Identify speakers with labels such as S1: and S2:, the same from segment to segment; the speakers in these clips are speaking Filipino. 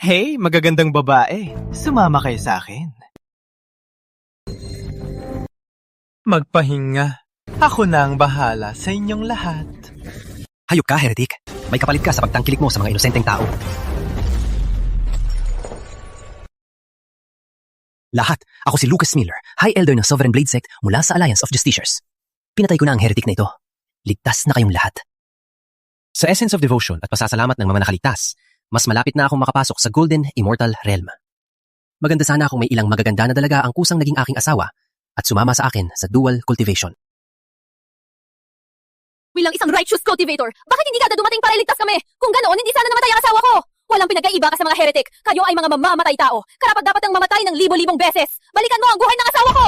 S1: Hey, magagandang babae. Sumama kayo sa akin. Magpahinga. Ako na ang bahala sa inyong lahat.
S2: Hayop ka, heretic. May kapalit ka sa pagtangkilik mo sa mga inosenteng tao. Lahat, ako si Lucas Miller, High Elder ng Sovereign Blade Sect mula sa Alliance of Justiciars. Pinatay ko na ang heretic na ito. Ligtas na kayong lahat. Sa essence of devotion at pasasalamat ng mga nakaligtas, mas malapit na akong makapasok sa Golden Immortal Realm. Maganda sana kung may ilang magaganda na dalaga ang kusang naging aking asawa at sumama sa akin sa dual cultivation.
S3: Bilang isang righteous cultivator, bakit hindi ka dumating para iligtas kami? Kung ganoon, hindi sana namatay ang asawa ko! Walang pinagkaiba ka sa mga heretic. Kayo ay mga mamamatay tao. Karapat-dapat ang mamatay ng libo-libong beses. Balikan mo ang buhay ng asawa ko!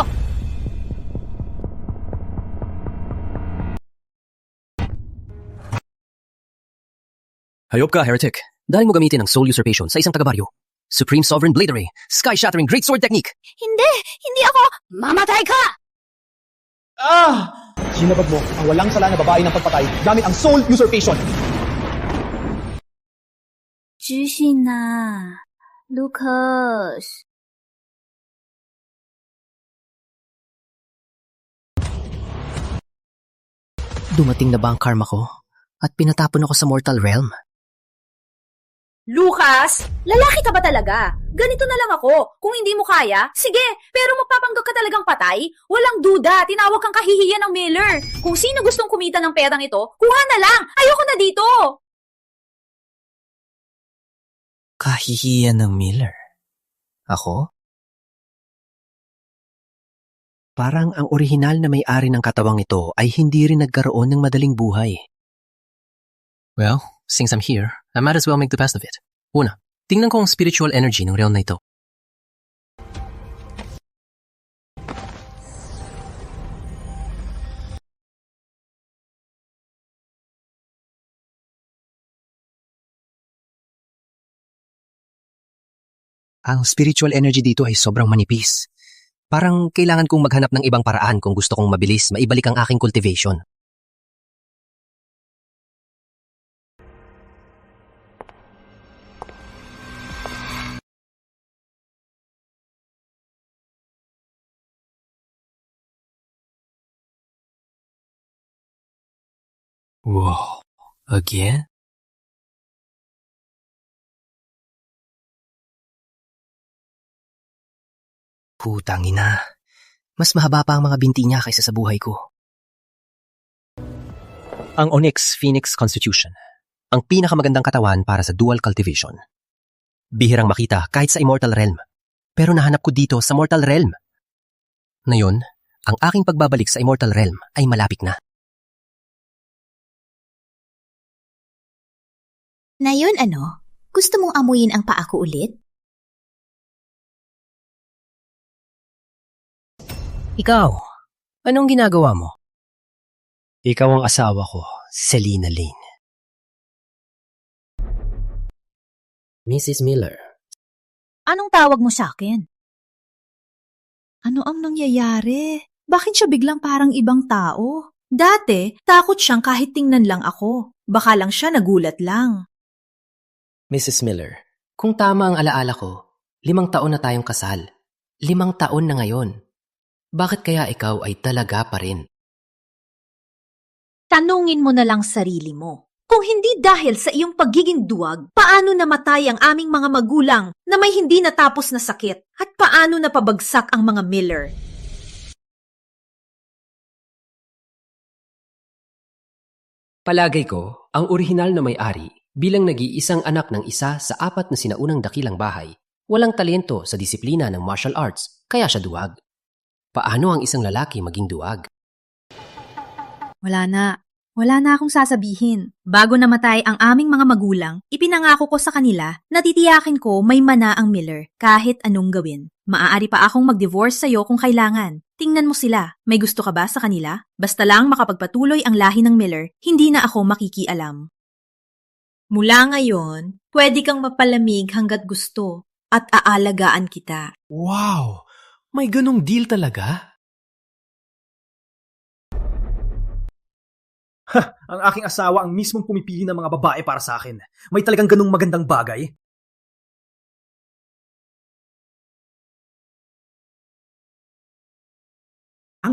S2: Hayop ka, heretic. Dahil mo gamitin ang soul usurpation sa isang taga-baryo. Supreme Sovereign Bladery, Sky-Shattering Great Sword Technique.
S3: Hindi ako! Mamatay ka!
S4: Sinabag mo ang walang sala na babae ng pagpatay gamit ang soul usurpation.
S3: 知性啊 Lucas.
S2: Dumating na ba ang karma ko? At pinatapon ako sa mortal realm?
S3: Lucas! Lalaki ka ba talaga? Ganito na lang ako. Kung hindi mo kaya, sige. Pero magpapanggap ka talagang patay? Walang duda, tinawag kang kahihiyan ng Miller. Kung sino gustong kumita ng perang ito, kuha na lang. Ayoko na dito.
S2: Kahihiyan ng Miller? Ako? Parang ang orihinal na may-ari ng katawang ito ay hindi rin nagkaroon ng madaling buhay. Well, since I'm here, I might as well make the best of it. Una, tingnan ko ang spiritual energy ng realm na ito. Ang spiritual energy dito ay sobrang manipis. Parang kailangan kong maghanap ng ibang paraan kung gusto kong mabilis maibalik ang aking cultivation. Wow, again? Putang ina. Mas mahaba pa ang mga binti niya kaysa sa buhay ko. Ang Onyx Phoenix Constitution. Ang pinakamagandang katawan para sa dual cultivation. Bihirang makita kahit sa Immortal Realm. Pero nahanap ko dito sa Mortal Realm. Ngayon, ang aking pagbabalik sa Immortal Realm ay malapit na.
S5: Ngayon ano? Gusto mong amuyin ang paa ko ulit?
S2: Ikaw, anong ginagawa mo? Ikaw ang asawa ko, Selina Lane. Mrs. Miller.
S5: Anong tawag mo sa akin? Ano ang nangyayari? Bakit siya biglang parang ibang tao? Dati, takot siyang kahit tingnan lang ako. Baka lang siya nagulat lang.
S2: Mrs. Miller, kung tama ang alaala ko, 5 taon na tayong kasal. 5 taon na ngayon. Bakit kaya ikaw ay talaga pa rin?
S5: Tanungin mo na lang sarili mo. Kung hindi dahil sa iyong pagiging duwag, paano namatay ang aming mga magulang na may hindi natapos na sakit? At paano napabagsak ang mga Miller?
S2: Palagay ko, ang orihinal na may-ari bilang nag-iisang anak ng isa sa 4 na sinaunang dakilang bahay, walang talento sa disiplina ng martial arts, kaya siya duwag. Paano ang isang lalaki maging duwag?
S5: Wala na akong sasabihin. Bago namatay ang aming mga magulang, ipinangako ko sa kanila na titiyakin ko may mana ang Miller kahit anong gawin. Maaari pa akong mag-divorce sa'yo kung kailangan. Tingnan mo sila. May gusto ka ba sa kanila? Basta lang makapagpatuloy ang lahi ng Miller, hindi na ako makikialam. Mula ngayon, pwede kang mapalamig hanggat gusto at aalagaan kita.
S1: Wow! May ganong deal talaga?
S4: Ang aking asawa ang mismong pumipili ng mga babae para sa akin. May talagang ganung magandang bagay.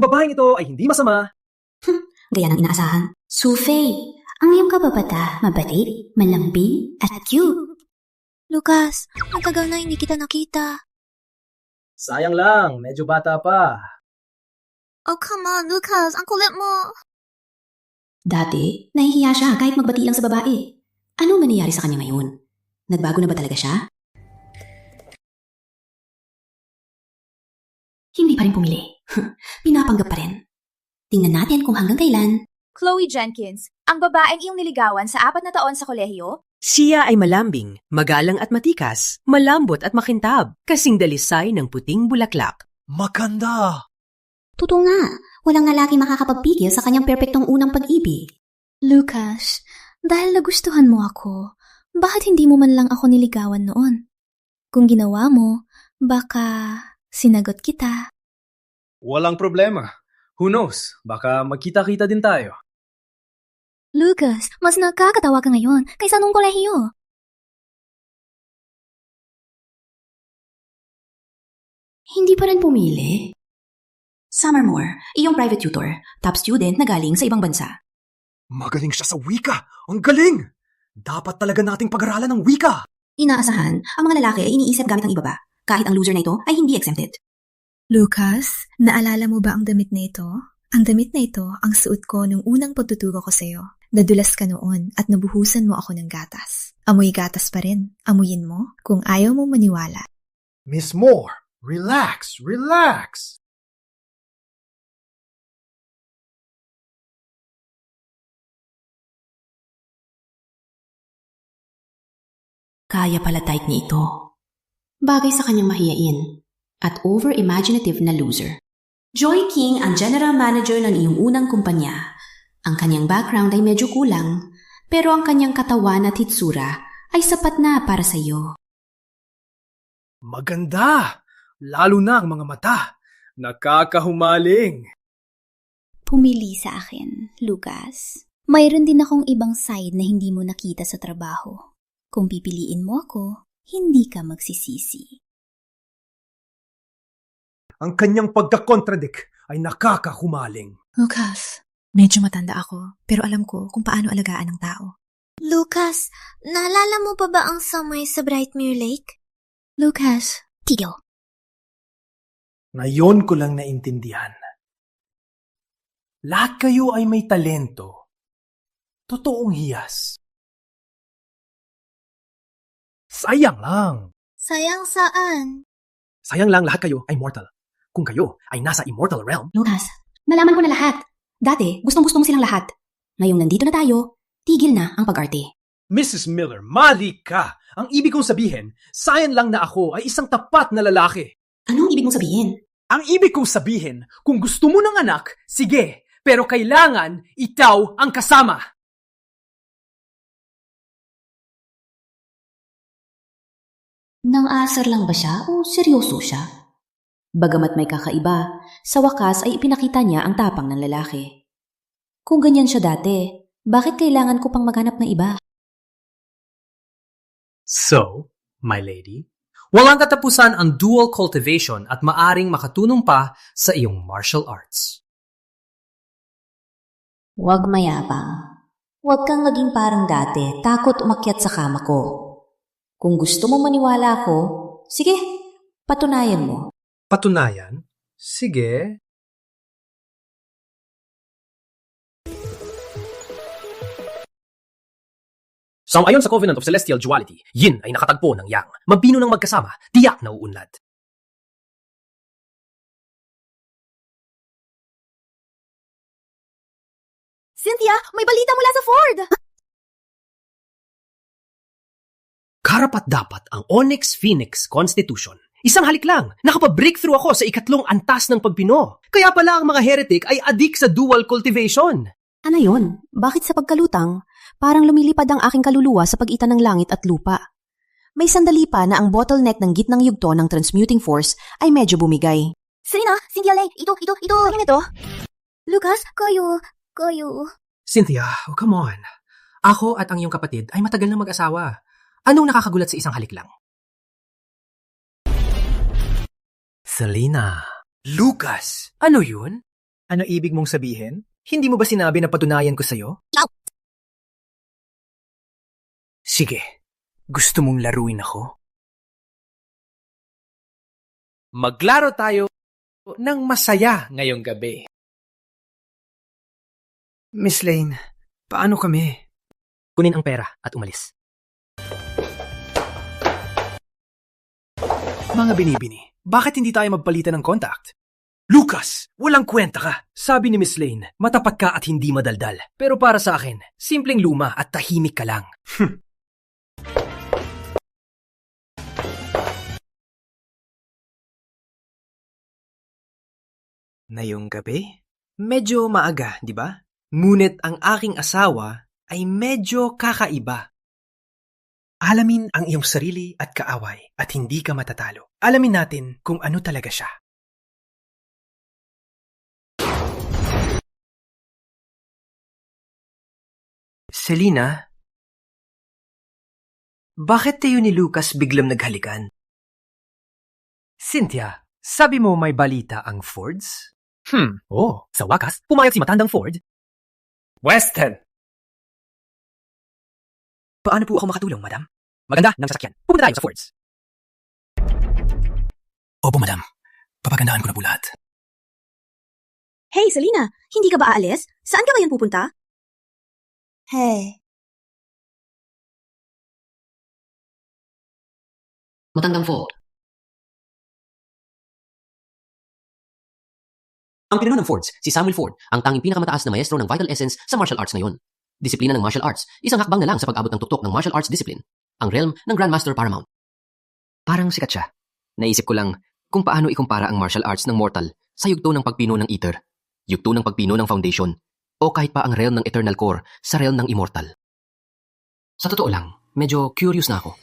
S2: babaeng ito ay hindi masama.
S6: Gaya ng inaasahan. Sufei, ang iyong kababata, mabait, malambing, at cute.
S5: Lucas, matagal na hindi kita nakita.
S2: Sayang lang, medyo bata pa.
S5: Oh, come on, Lucas. Ang kulit mo.
S6: Dati, nahihiya siya kahit magbati lang sa babae. Anong nangyayari sa kanya ngayon? Nagbago na ba talaga siya? Hindi pa rin pumili. Pinapanggap pa rin. Tingnan natin kung hanggang kailan.
S3: Chloe Jenkins, ang babaeng iyong niligawan sa 4 na taon sa kolehiyo?
S7: Siya ay malambing, magalang at matikas, malambot at makintab, kasing dalisay ng puting bulaklak.
S1: Maganda!
S6: Totoo nga, walang lalaki makakapagpigil sa kanyang perpektong unang pag-ibig.
S5: Lucas, dahil nagustuhan mo ako, bakit hindi mo man lang ako niligawan noon? Kung ginawa mo, baka sinagot kita.
S2: Walang problema. Who knows? Baka magkita-kita din tayo.
S5: Lucas, mas nakakatawa ka ngayon kaysa nung kolehiyo.
S6: Hindi pa rin pumili. Summermore, iyong private tutor, top student na galing sa ibang bansa.
S4: Magaling siya sa wika! Ang galing! Dapat talaga nating pag-aralan ng wika!
S6: Inaasahan, ang mga lalaki ay iniisip gamit ang ibaba, kahit ang loser na ito ay hindi exempted.
S5: Lucas, naalala mo ba ang damit na ito? Ang damit na ito ang suot ko nung unang pagtuturo ko sa'yo. Nadulas ka noon at nabuhusan mo ako ng gatas. Amoy gatas pa rin. Amuyin mo kung ayaw mo maniwala.
S4: Miss Moore, relax, relax!
S6: Kaya pala type niya ito. Bagay sa kanyang mahiyain at over-imaginative na loser. Joy King ang general manager ng iyong unang kumpanya. Ang kanyang background ay medyo kulang, pero ang kanyang katawan at hitsura ay sapat na para sa iyo.
S2: Maganda! Lalo na ang mga mata. Nakakahumaling.
S5: Pumili sa akin, Lucas. Mayroon din akong ibang side na hindi mo nakita sa trabaho. Kung pipiliin mo ako, hindi ka magsisisi.
S4: Ang kanyang pagkakontradik ay nakakahumaling.
S5: Lucas, medyo matanda ako, pero alam ko kung paano alagaan ng tao. Lucas, naalala mo pa ba ang summer sa Brightmere Lake? Lucas, tigil.
S1: Ngayon ko lang naintindihan. Lahat kayo ay may talento. Totoong hiyas. Sayang lang.
S5: Sayang saan?
S2: Sayang lang lahat kayo ay mortal. Kung kayo ay nasa immortal realm,
S6: Lucas, nalaman ko na lahat. Dati, gustong-gusto mo silang lahat. Ngayong nandito na tayo, tigil na ang pag-arte.
S2: Mrs. Miller, mali ka! Ang ibig kong sabihin, sayang lang na ako ay isang tapat na lalaki.
S6: Anong ibig mong sabihin?
S2: Ang ibig kong sabihin, kung gusto mo ng anak, sige, pero kailangan ikaw ang kasama.
S6: Nang asar lang ba siya o seryoso siya? Bagamat may kakaiba, sa wakas ay ipinakita niya ang tapang ng lalaki. Kung ganyan siya dati, bakit kailangan ko pang maghanap ng iba?
S2: So, my lady, walang katapusan ang dual cultivation at maaring makatulong pa sa iyong martial arts.
S6: Huwag mayabang. Huwag kang maging parang dati, takot umakyat sa kama ko. Kung gusto mo maniwala ako, sige, patunayan mo.
S2: Patunayan? Sige. Ayon sa Covenant of Celestial Duality, yin ay nakatagpo ng yang. Mabino ng magkasama, tiyak na uunlad.
S3: Cynthia, may balita mula sa Ford!
S2: Karapat-dapat ang Onyx Phoenix Constitution. Isang halik lang, nakapa-breakthrough ako sa 2 antas ng pagpino. Kaya pala ang mga heretic ay adik sa dual cultivation.
S6: Ano yun? Bakit sa pagkalutang, parang lumilipad ang aking kaluluwa sa pagitan ng langit at lupa? May sandali pa na ang bottleneck ng gitnang yugto ng transmuting force ay medyo bumigay.
S3: Serena, Cynthia Lay, ito. Ano ito? Lucas, kayo.
S2: Cynthia, oh come on. Ako at ang iyong kapatid ay matagal na mag-asawa. Anong nakakagulat sa isang halik lang?
S1: Selena.
S2: Lucas! Ano yun?
S1: Ano ibig mong sabihin? Hindi mo ba sinabi na patunayan ko sa'yo? Sige, gusto mong laruin ako? Maglaro tayo ng masaya ngayong gabi. Miss Lane, paano kami?
S2: Kunin ang pera at umalis.
S1: Mga binibini, bakit hindi tayo magpalitan ng contact? Lucas, walang kwenta ka. Sabi ni Miss Lane, matapat ka at hindi madaldal. Pero para sa akin, simpleng luma at tahimik ka lang. Ngayong gabi? Medyo maaga, di ba? Ngunit ang aking asawa ay medyo kakaiba. Alamin ang iyong sarili at kaaway at hindi ka matatalo. Alamin natin kung ano talaga siya. Selena, bakit tayo ni Lucas biglang naghalikan? Cynthia, sabi mo may balita ang Fords?
S2: Sa wakas, pumayag si matandang Ford.
S1: Weston!
S2: Paano po ako makatulong, madam? Maganda ng sasakyan. Pupunta tayo sa Fords. Opo, madam. Papagandaan ko na po lahat.
S5: Hey, Selena, hindi ka ba aalis? Saan ka ngayon pupunta? Hey.
S6: Matandang Ford.
S2: Ang pinuno ng Fords, si Samuel Ford, ang tanging pinakamataas na maestro ng Vital Essence sa martial arts ngayon. Disiplina ng martial arts, isang hakbang na lang sa pag-abot ng tuktok ng martial arts discipline. Ang realm ng Grandmaster Paramount. Parang sikat siya. Naisip ko lang kung paano ikumpara ang martial arts ng mortal sa yugto ng pagpino ng Ether, yugto ng pagpino ng Foundation, o kahit pa ang realm ng Eternal Core sa realm ng Immortal. Sa totoo lang, medyo curious na ako.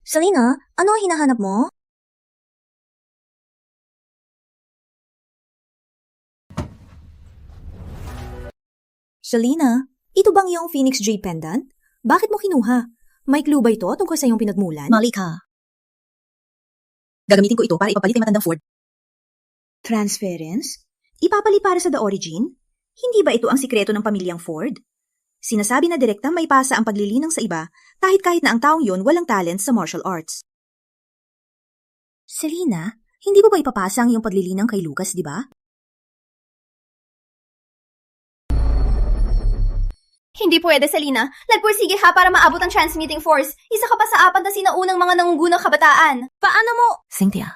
S5: Selena, ano ang hinahanap mo? Selena, ito bang yung Phoenix J pendant? Bakit mo kinuha? May clue ba ito tungkol sa iyong pinagmulan?
S3: Malika. Gagamitin ko ito para ipapalit ang matandang Ford.
S5: Transference? Ipapalit para sa The Origin? Hindi ba ito ang sikreto ng pamilyang Ford? Sinasabi na direktang may pasa ang paglilinang sa iba kahit na ang taong yon walang talent sa martial arts. Selena, hindi mo ba ipapasa ang iyong paglilinang kay Lucas, di ba?
S3: Hindi pwede, Selena. Nagpursige ha para maabot ang transmitting force. Isa ka pa sa apat na sinaunang mga nangungunang kabataan. Paano mo?
S5: Cynthia.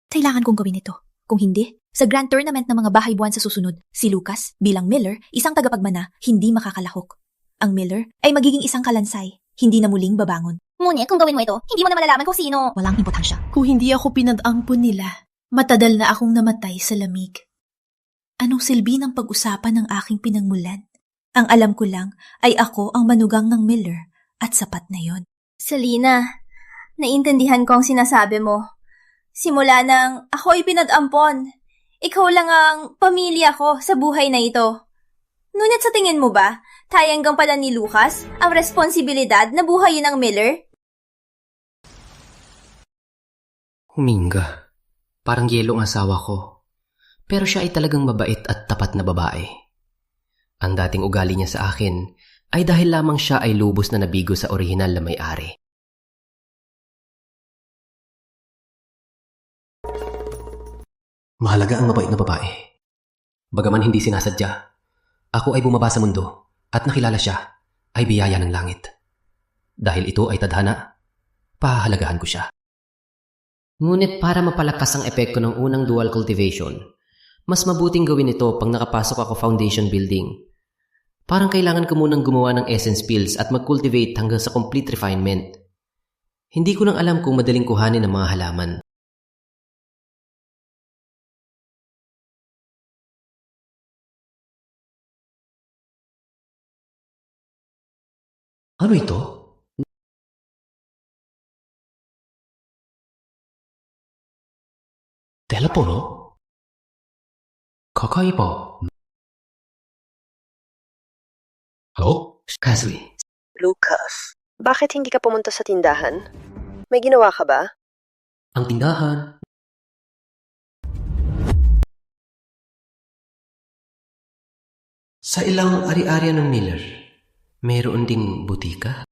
S5: Kailangan kong gawin ito. Kung hindi, sa Grand Tournament ng mga bahay buwan sa susunod, si Lucas, bilang Miller, isang tagapagmana, hindi makakalahok. Ang Miller ay magiging isang kalansay, hindi na muling babangon.
S3: Ngunit kung gawin mo ito, hindi mo na malalaman kung sino.
S5: Walang importansya.
S8: Kung hindi ako pinag-ampon nila, matadal na akong namatay sa lamig. Anong silbi ng pag-usapan ng aking pinagmulan? Ang alam ko lang ay ako ang manugang ng Miller at sapat na yon.
S3: Selena, naiintindihan ko ang sinasabi mo. Simula nang ako'y pinag-ampon, ikaw lang ang pamilya ko sa buhay na ito. Ngunit sa tingin mo ba, tayanggang pala ni Lucas ang responsibilidad na buhayin ng Miller?
S2: Huminga. Parang yelo ang asawa ko. Pero siya ay talagang mabait at tapat na babae. Ang dating ugali niya sa akin ay dahil lamang siya ay lubos na nabigo sa orihinal na may-ari. Mahalaga ang mabait na babae. Bagaman hindi sinasadya, ako ay bumaba sa mundo at nakilala siya ay biyaya ng langit. Dahil ito ay tadhana, pahahalagahan ko siya. Ngunit para mapalakas ang epekto ng unang dual cultivation, mas mabuting gawin ito pag nakapasok ako foundation building. Parang kailangan ko munang gumawa ng essence pills at mag-cultivate hanggang sa complete refinement. Hindi ko nang alam kung madaling kuhanin ng mga halaman. Ano ito? Telepono? Kakaiba. Kazui.
S9: Lucas, bakit hindi ka pumunta sa tindahan? May ginawa ka ba?
S2: Ang tindahan. Sa ilang ari-arian ng Miller, mayroon ding butika?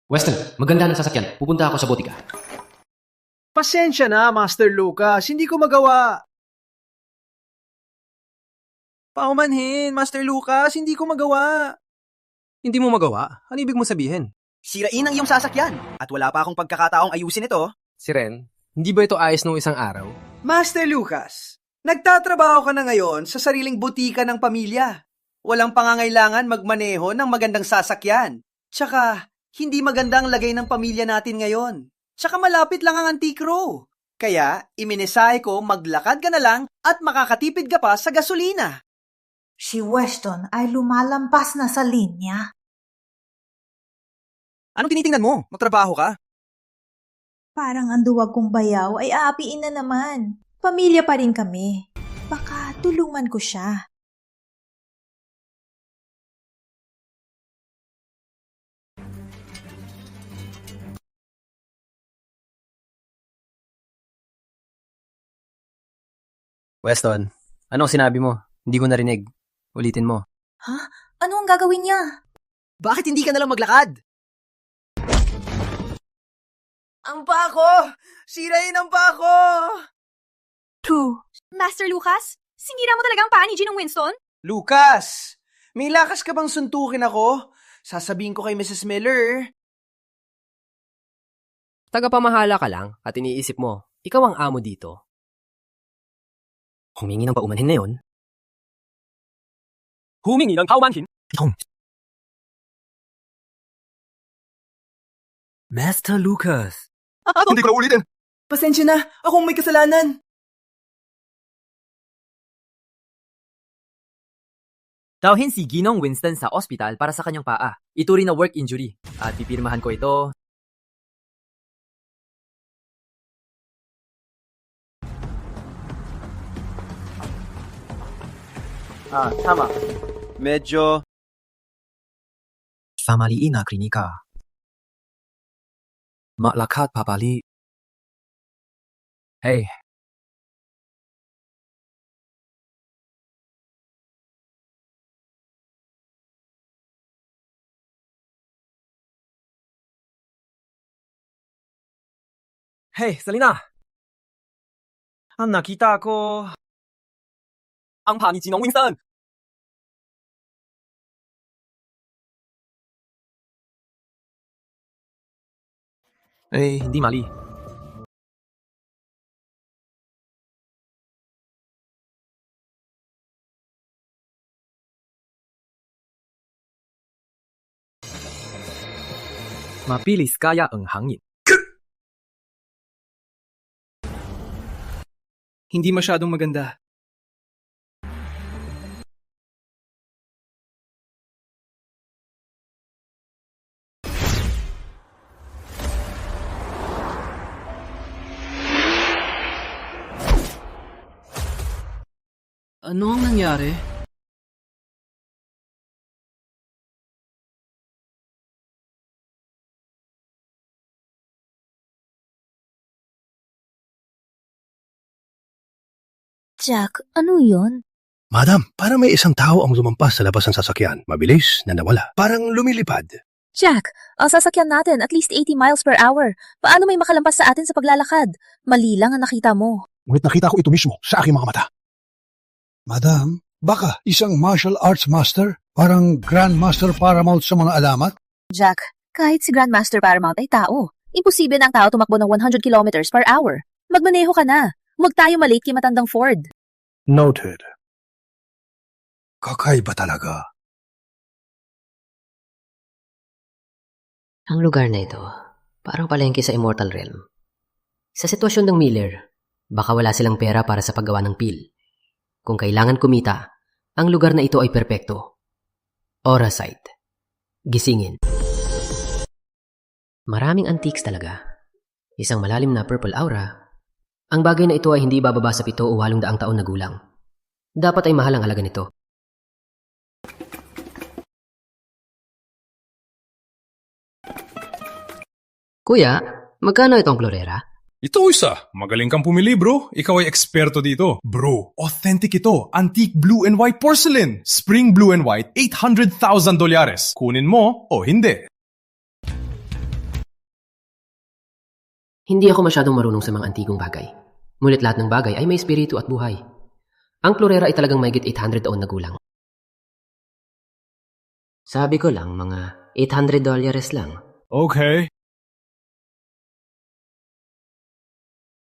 S2: Weston, maganda ng sasakyan. Pupunta ako sa butika.
S1: Pasensya na, Master Lucas. Hindi ko magawa. Paumanhin, Master Lucas. Hindi ko magawa.
S10: Hindi mo magawa? Ano ibig mo sabihin?
S11: Sirain ang iyong sasakyan at wala pa akong pagkakataong ayusin ito.
S10: Si Ren, hindi ba ito ayos nung isang araw?
S11: Master Lucas, nagtatrabaho ka na ngayon sa sariling butika ng pamilya. Walang pangangailangan magmaneho ng magandang sasakyan. Tsaka, hindi magandang lagay ng pamilya natin ngayon. Tsaka malapit lang ang Antique Row. Kaya, iminesahe ko maglakad ka na lang at makakatipid ka pa sa gasolina.
S12: Si Weston ay lumalampas na sa linya.
S11: Anong tinitingnan mo? Magtrabaho ka?
S12: Parang ang duwag kong bayaw ay aapiin na naman. Pamilya pa rin kami. Baka tulungan ko siya.
S10: Weston, anong sinabi mo? Hindi ko narinig. Ulitin mo.
S12: Ha? Ano ang gagawin niya?
S11: Bakit hindi ka nalang maglakad? Ang pako! Sirain ang pako!
S3: Master Lucas, sinira mo talaga ang paa ni Ginong Winston?
S11: Lucas! May lakas ka bang suntukin ako? Sasabihin ko kay Mrs. Miller.
S7: Tagapamahala ka lang at iniisip mo, ikaw ang amo dito.
S2: Humingi ng paumanhin na yon.
S10: Humingi ng paumanhin?
S4: Master Lucas.
S11: Hindi ko na ulitin. Pasensya na, akong may kasalanan.
S13: Tawhin si Ginong Winston sa ospital para sa kanyang paa. Ituring na work injury. At pipirmahan ko ito.
S11: Tama. Medyo...
S2: Sa maliin na klinika. Maglakad papali.
S10: Hey. Hey, Selena! Ang nakita ko... Ang paa ni Ginong Winston! Eh, hindi mali. Mabilis kaya ang hangin.
S1: Hindi masyadong maganda.
S7: Ano ang nangyari?
S8: Jack, ano yun?
S14: Madam, parang may isang tao ang lumampas sa labas ng sasakyan. Mabilis na nawala. Parang lumilipad.
S8: Jack, ang sasakyan natin at least 80 miles per hour. Paano may makalampas sa atin sa paglalakad? Mali lang ang nakita mo.
S14: Ngunit nakita ko ito mismo sa aking mga mata. Madam, baka isang martial arts master? Parang Grandmaster Paramount sa mga alamat?
S3: Jack, kahit si Grandmaster Paramount ay tao. Imposible na ang tao tumakbo ng 100 kilometers per hour. Magmaneho ka na. Huwag tayo malate kay matandang Ford.
S14: Noted. Kakaiba talaga.
S2: Ang lugar na ito, parang palengke sa Immortal Realm. Sa sitwasyon ng Miller, baka wala silang pera para sa paggawa ng pil. Kung kailangan kumita, ang lugar na ito ay perpekto. Aura Sight. Gisingin. Maraming antiques talaga. Isang malalim na purple aura. Ang bagay na ito ay hindi bababa sa 7 o 8 daang taon na gulang. Dapat ay mahal ang halaga nito. Kuya, magkano itong klorera?
S15: Ito isa. Magaling kang pumili, bro. Ikaw ay eksperto dito. Bro, authentic ito. Antique blue and white porcelain. Spring blue and white, $800,000. Kunin mo o hindi.
S2: Hindi ako masyadong marunong sa mga antigong bagay. Ngunit lahat ng bagay ay may espiritu at buhay. Ang klorera ay talagang mahigit 800 taon na gulang. Sabi ko lang, mga $800 lang.
S15: Okay.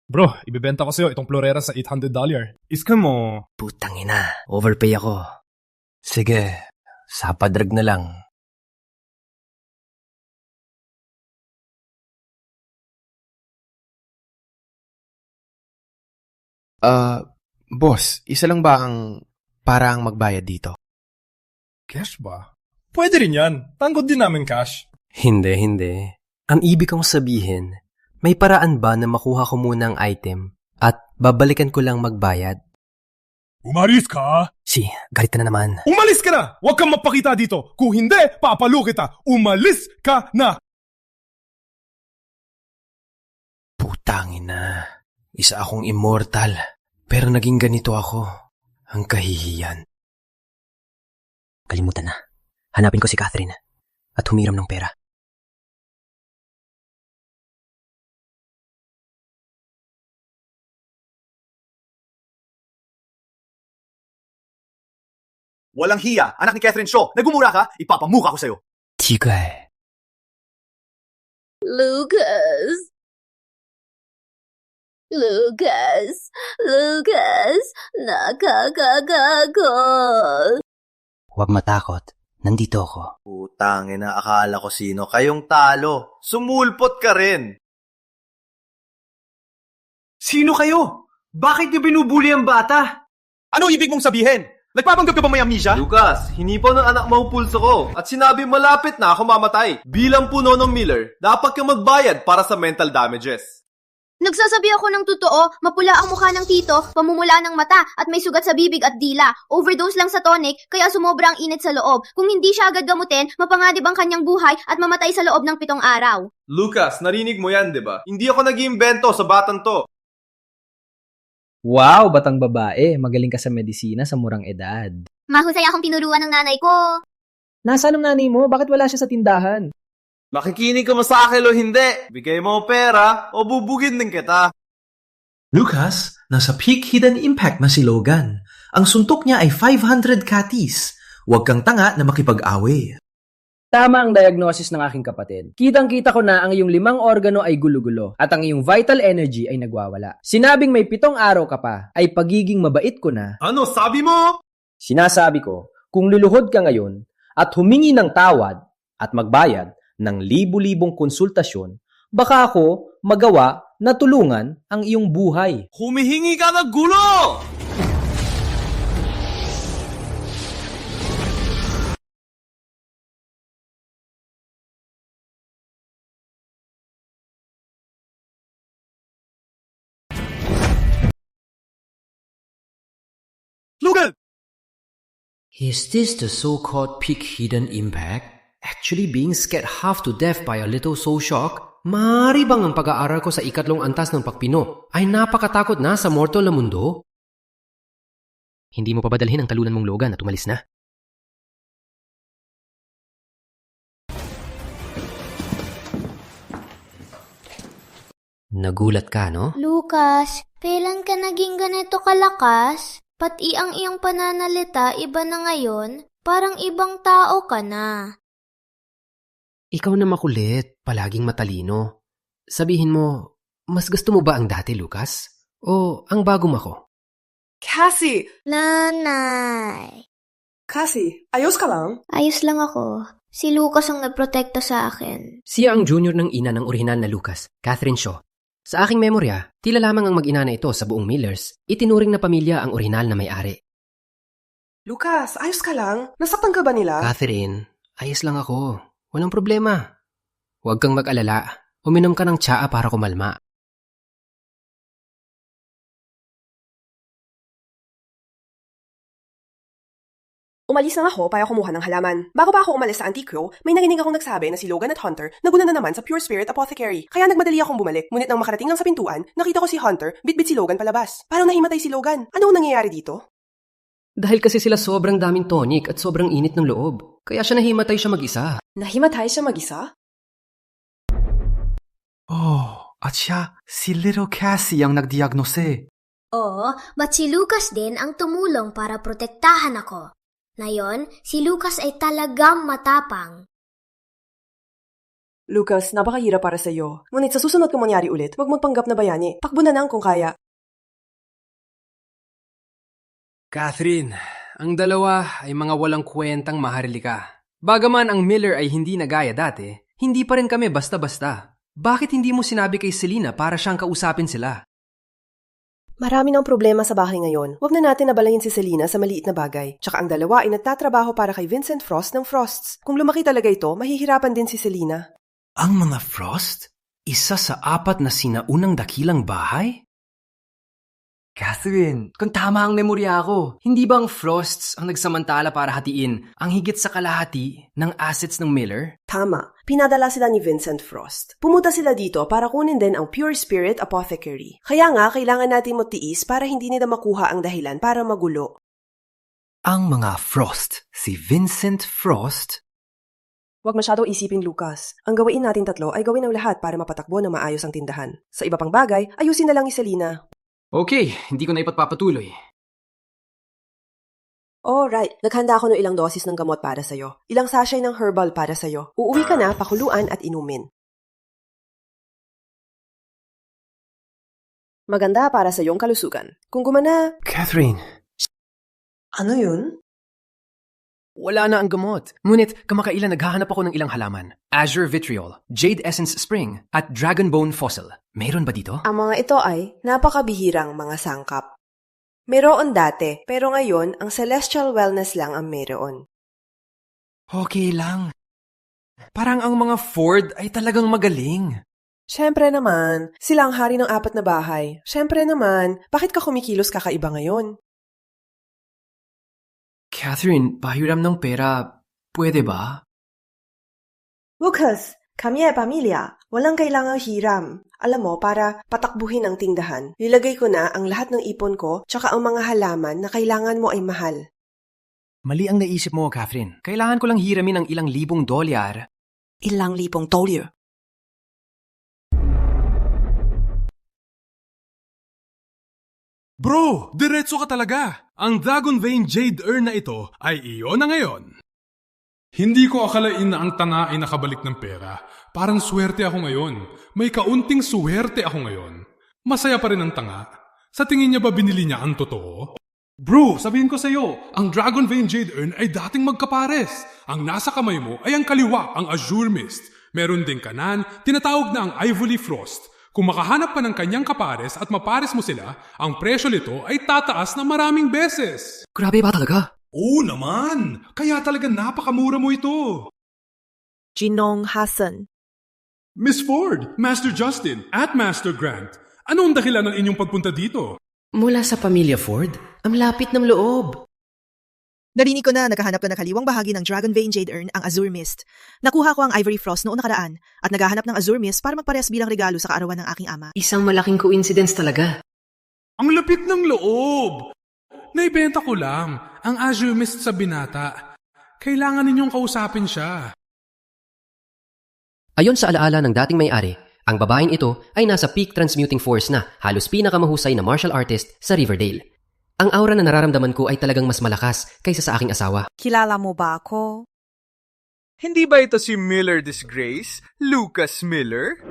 S15: Bro, ibibenta ko sa'yo itong florera sa $800. Iska mo.
S1: Putang ina, overpay ako. Sige, sapadrag na lang.
S16: Boss, isa lang ba ang parang magbayad dito?
S15: Cash ba? Pwede rin yan. Tanggod din namin cash.
S1: Hindi. Ang ibig kong sabihin, may paraan ba na makuha ko muna ang item at babalikan ko lang magbayad?
S15: Umalis ka?
S1: Galit ka na naman.
S15: Umalis ka na! Huwag kang mapakita dito! Kung hindi, papalo kita! Umalis ka na!
S1: Putangin na. Isa akong immortal. Pero naging ganito ako. Ang kahihiyan.
S2: Kalimutan na. Hanapin ko si Catherine at humiram ng pera.
S4: Walang hiya, anak ni Catherine Shaw. Nagmumura ka, ipapamuka ko sa'yo.
S1: Chika eh.
S3: Lucas, nakakagagol.
S2: Huwag matakot. Nandito ako.
S11: Putangin na, akala ko sino. Kayong talo. Sumulpot ka rin.
S4: Sino kayo? Bakit niyo binubuli ang bata? Ano ibig mong sabihin? Nagpapanggap ka ba may amnesia?
S11: Lucas, hinipaw ng anak mo ang pulso ko at sinabi malapit na ako mamatay. Bilang puno ng Miller, dapat kang magbayad para sa mental damages.
S3: Nagsasabi ako ng totoo, mapula ang mukha ng tito, pamumula ng mata, at may sugat sa bibig at dila. Overdose lang sa tonic, kaya sumobra ang init sa loob. Kung hindi siya agad gamutin, mapanganib ang kanyang buhay at mamatay sa loob ng 7 araw.
S11: Lucas, narinig mo yan, di ba? Hindi ako nag-iimbento sa batang to.
S10: Wow, batang babae. Magaling ka sa medisina sa murang edad.
S3: Mahusay akong tinuruan ng nanay ko.
S10: Nasaan ang nanay mo? Bakit wala siya sa tindahan?
S11: Makikinig ka mo sa akin o hindi. Bigay mo pera o bubugin din kita.
S1: Lucas, nasa peak hidden impact na si Logan. Ang suntok niya ay 500 katis. Huwag kang tanga na makipag-away.
S10: Tama ang diagnosis ng aking kapatid. Kitang-kita ko na ang iyong 5 organo ay gulo-gulo at ang iyong vital energy ay nagwawala. Sinabing may 7 araw ka pa ay pagiging mabait ko na.
S11: Ano sabi mo?
S10: Sinasabi ko, kung luluhod ka ngayon at humingi ng tawad at magbayad ng libu-libong konsultasyon, baka ako magawa na tulungan ang iyong buhay.
S11: Humihingi ka ng gulo!
S15: Logan!
S2: Is this the so-called peak hidden impact? Actually being scared half to death by a little soul shock? Maaari bang ang pag-aaral ko sa 2 antas ng pagpino ay napakatakot na sa mortal na mundo? Hindi mo papadalhin ang talunan mong Logan at umalis na? Nagulat ka, no?
S3: Lucas, kailan ka naging ganito kalakas? Pati ang iyong pananalita iba na ngayon, parang ibang tao ka na.
S2: Ikaw na makulit, palaging matalino. Sabihin mo, mas gusto mo ba ang dati, Lucas? O ang bagong ako?
S17: Cassie!
S3: Nanay!
S17: Cassie, ayos ka lang?
S3: Ayos lang ako. Si Lucas ang nagprotekta sa akin.
S2: Siya ang junior ng ina ng orihinal na Lucas, Catherine Shaw. Sa aking memorya, tila lamang ang mag-ina na ito sa buong Millers, itinuring na pamilya ang orihinal na may-ari.
S17: Lucas, ayos ka lang? Nasaktan ka ba nila?
S2: Catherine, ayos lang ako. Walang problema. Huwag kang mag-alala. Uminom ka ng tsaa para kumalma.
S17: Umalis lang ako para kumuha ng halaman. Bago pa ako umalis sa Antiquo, may narinig akong nagsabi na si Logan at Hunter naguna na naman sa Pure Spirit Apothecary. Kaya nagmadali akong bumalik, ngunit nang makarating lang sa pintuan, nakita ko si Hunter, bitbit si Logan palabas. Parang nahimatay si Logan. Ano ang nangyayari dito?
S7: Dahil kasi sila sobrang daming tonic at sobrang init ng loob. Kaya siya nahimatay siya mag-isa.
S17: Nahimatay siya mag-isa?
S4: Oh, at siya, si Little Cassie ang nagdiagnose.
S18: Oo, but si Lucas din ang tumulong para protektahan ako. Ngayon, si Lucas ay talagang matapang.
S17: Lucas, napakahirap para sa iyo. Ngunit sa susunod kung mangyari ulit, huwag magpanggap na bayani. Takbo na lang kung kaya.
S1: Catherine, ang dalawa ay mga walang kwentang maharlika. Bagaman ang Miller ay hindi nagaya dati, hindi pa rin kami basta-basta. Bakit hindi mo sinabi kay Selena para siyang kausapin sila?
S17: Marami ng problema sa bahay ngayon. Huwag na natin nabalayin si Selena sa maliit na bagay. Tsaka ang dalawa ay nagtatrabaho para kay Vincent Frost ng Frosts. Kung lumaki talaga ito, mahihirapan din si Selena.
S1: Ang mga Frost? Isa sa 4 na sinaunang dakilang bahay? Catherine, kung tama ang memorya ko, hindi ba ang Frosts ang nagsamantala para hatiin ang higit sa kalahati ng assets ng Miller?
S17: Tama. Pinadala sila ni Vincent Frost. Pumunta sila dito para kunin din ang Pure Spirit Apothecary. Kaya nga, kailangan natin magtiis para hindi nila makuha ang dahilan para magulo.
S1: Ang mga Frost, si Vincent Frost?
S17: Huwag masyado isipin, Lucas. Ang gawain natin tatlo ay gawin ang lahat para mapatakbo na maayos ang tindahan. Sa iba pang bagay, ayusin na lang ni Selena.
S1: Okay, hindi ko na ipagpapatuloy.
S17: Alright, naghanda ako ng ilang dosis ng gamot para sa'yo. Ilang sachet ng herbal para sa'yo. Uuwi ka na, pakuluan at inumin. Maganda para sa iyong kalusugan. Kung gumana...
S1: Catherine!
S17: Ano yun?
S1: Wala na ang gamot. Ngunit kamakailan naghahanap ako ng ilang halaman. Azure Vitriol, Jade Essence Spring, at Dragon Bone Fossil. Mayroon ba dito?
S17: Ang mga ito ay napakabihirang mga sangkap. Meron dati, pero ngayon ang Celestial Wellness lang ang meron.
S1: Okay lang. Parang ang mga Ford ay talagang magaling.
S17: Siyempre naman, sila ang hari ng 4 na bahay. Siyempre naman, bakit ka kumikilos kakaiba ngayon?
S1: Catherine, pahiram ng pera, pwede ba?
S17: Lucas, kami ay pamilya. Walang kailangang hiram. Alam mo, para patakbuhin ang tindahan, nilagay ko na ang lahat ng ipon ko tsaka ang mga halaman na kailangan mo ay mahal.
S1: Mali ang naisip mo, Catherine. Kailangan ko lang hiramin ng ilang libong dolyar.
S17: Ilang libong dolyar?
S15: Bro, diretso ka talaga. Ang Dragon Vein Jade Urn na ito ay iyo na ngayon. Hindi ko akalain na ang tanga ay nakabalik ng pera. Parang swerte ako ngayon. May kaunting swerte ako ngayon. Masaya pa rin ang tanga. Sa tingin niya ba binili niya ang totoo? Bro, sabihin ko sa iyo, ang Dragon Vein Jade Urn ay dating magkapares. Ang nasa kamay mo ay ang kaliwa, ang Azure Mist. Meron ding kanan, tinatawag na ang Ivory Frost. Kung makahanap ka ng kanyang kapares at mapares mo sila, ang presyo nito ay tataas na maraming beses.
S1: Grabe ba talaga?
S15: Oo naman! Kaya talaga napakamura mo ito.
S17: Jinong Hassan.
S15: Miss Ford, Master Justin, at Master Grant, anong dahilan ng inyong pagpunta dito?
S7: Mula sa pamilya Ford, ang lapit ng loob.
S19: Narinig ko na naghahanap ka ng kaliwang bahagi ng Dragon Vein Jade Urn, ang Azure Mist. Nakuha ko ang Ivory Frost noong nakaraan at naghahanap ng Azure Mist para magparehas bilang regalo sa kaarawan ng aking ama.
S7: Isang malaking coincidence talaga.
S15: Ang lapit ng loob! Naibenta ko lang ang Azure Mist sa binata. Kailangan ninyong kausapin siya.
S2: Ayon sa alaala ng dating may-ari, ang babaeng ito ay nasa peak transmuting force na halos pinakamahusay na martial artist sa Riverdale. Ang aura na nararamdaman ko ay talagang mas malakas kaysa sa aking asawa.
S12: Kilala mo ba ako?
S4: Hindi ba ito si Miller Disgrace? Lucas Miller?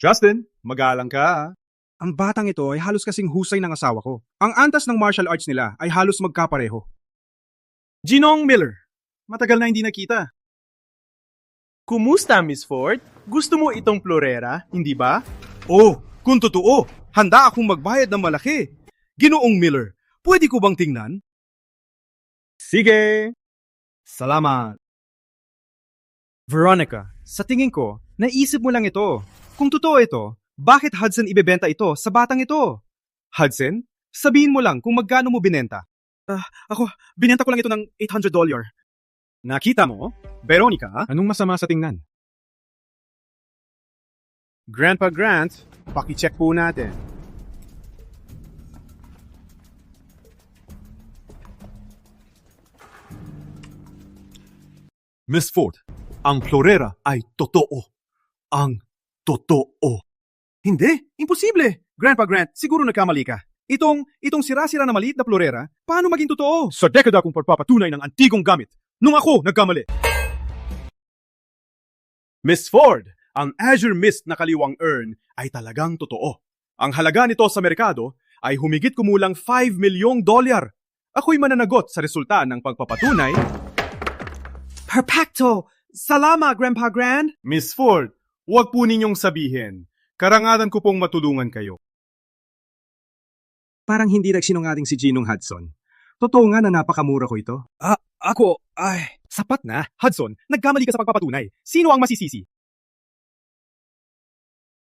S20: Justin, magalang ka. Ang batang ito ay halos kasing husay ng asawa ko. Ang antas ng martial arts nila ay halos magkapareho. Jinong Miller, matagal na hindi nakita.
S4: Kumusta, Miss Ford? Gusto mo itong florera, hindi ba? Oh, kung totoo, handa akong magbayad ng malaki. Ginoong Miller, pwede ko bang tingnan? Sige. Salamat. Veronica, sa tingin ko, naisip mo lang ito. Kung totoo ito, bakit Hudson ibebenta ito sa batang ito? Hudson, sabihin mo lang kung magkano mo binenta.
S20: Ako, binenta ko lang ito ng $800. Nakita mo? Veronica?
S15: Anong masama sa tingnan?
S20: Grandpa Grant, paki-check po natin. Miss Ford, ang florera ay totoo. Ang totoo. Hindi, imposible. Grandpa Grant, siguro nagkamali ka. Itong sira-sira na maliit na florera, paano maging totoo? Sa dekada kong pagpapatunay ng antigong gamit, nung ako nagkamali. Miss Ford, ang Azure Mist na kaliwang urn ay talagang totoo. Ang halaga nito sa merkado ay humigit kumulang $5 milyong. Ako'y mananagot sa resulta ng pagpapatunay. Perfecto! Salama, Grandpa Grand! Miss Ford, huwag po ninyong sabihin. Karangalan ko pong matulungan kayo. Parang hindi nagsinungaling si Ginong Hudson. Totoo nga na napakamura ko ito. Sapat na. Hudson, nagkamali ka sa pagpapatunay. Sino ang masisisi?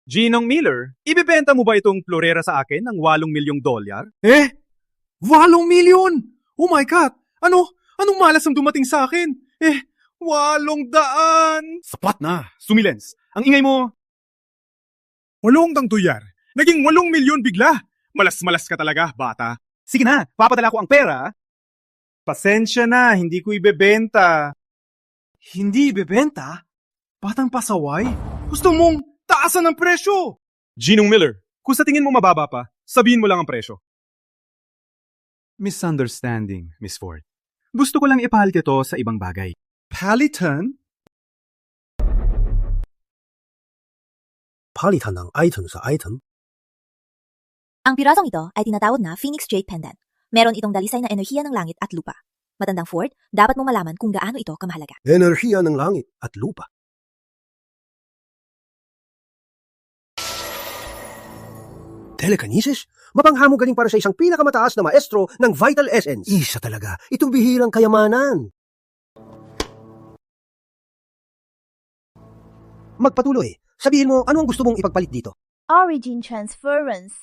S20: Ginong Miller, ibebenta mo ba itong florera sa akin ng $8 milyong? Eh? 8 milyon? Oh my God! Anong malas ang dumating sa akin? 800! Sapat na. Sumilens. Ang ingay mo. 8 tuyar. Naging 8 milyon bigla. Malas-malas ka talaga, bata. Sige na, papadala ko ang pera. Pasensya na, hindi ko ibebenta. Hindi ibebenta? Batang pasaway? Gusto mong taasan ang presyo? Ginong Miller, kung sa tingin mo mababa pa, sabihin mo lang ang presyo. Misunderstanding, Miss Ford. Gusto ko lang ipahalit ito sa ibang bagay. Palitan?
S14: Palitan ng item sa item?
S8: Ang pirasong ito ay tinatawag na Phoenix Jade Pendant. Meron itong dalisay na enerhiya ng langit at lupa. Matandang Ford, dapat mong malaman kung gaano ito kamahalaga.
S14: Enerhiya ng langit at lupa. Telekinesis? Mapanghamo galing para sa isang pinakamataas na maestro ng Vital Essence. Isa talaga. Itong bihirang kayamanan. Magpatuloy. Sabihin mo, ano ang gusto mong ipagpalit dito?
S12: Origin transference.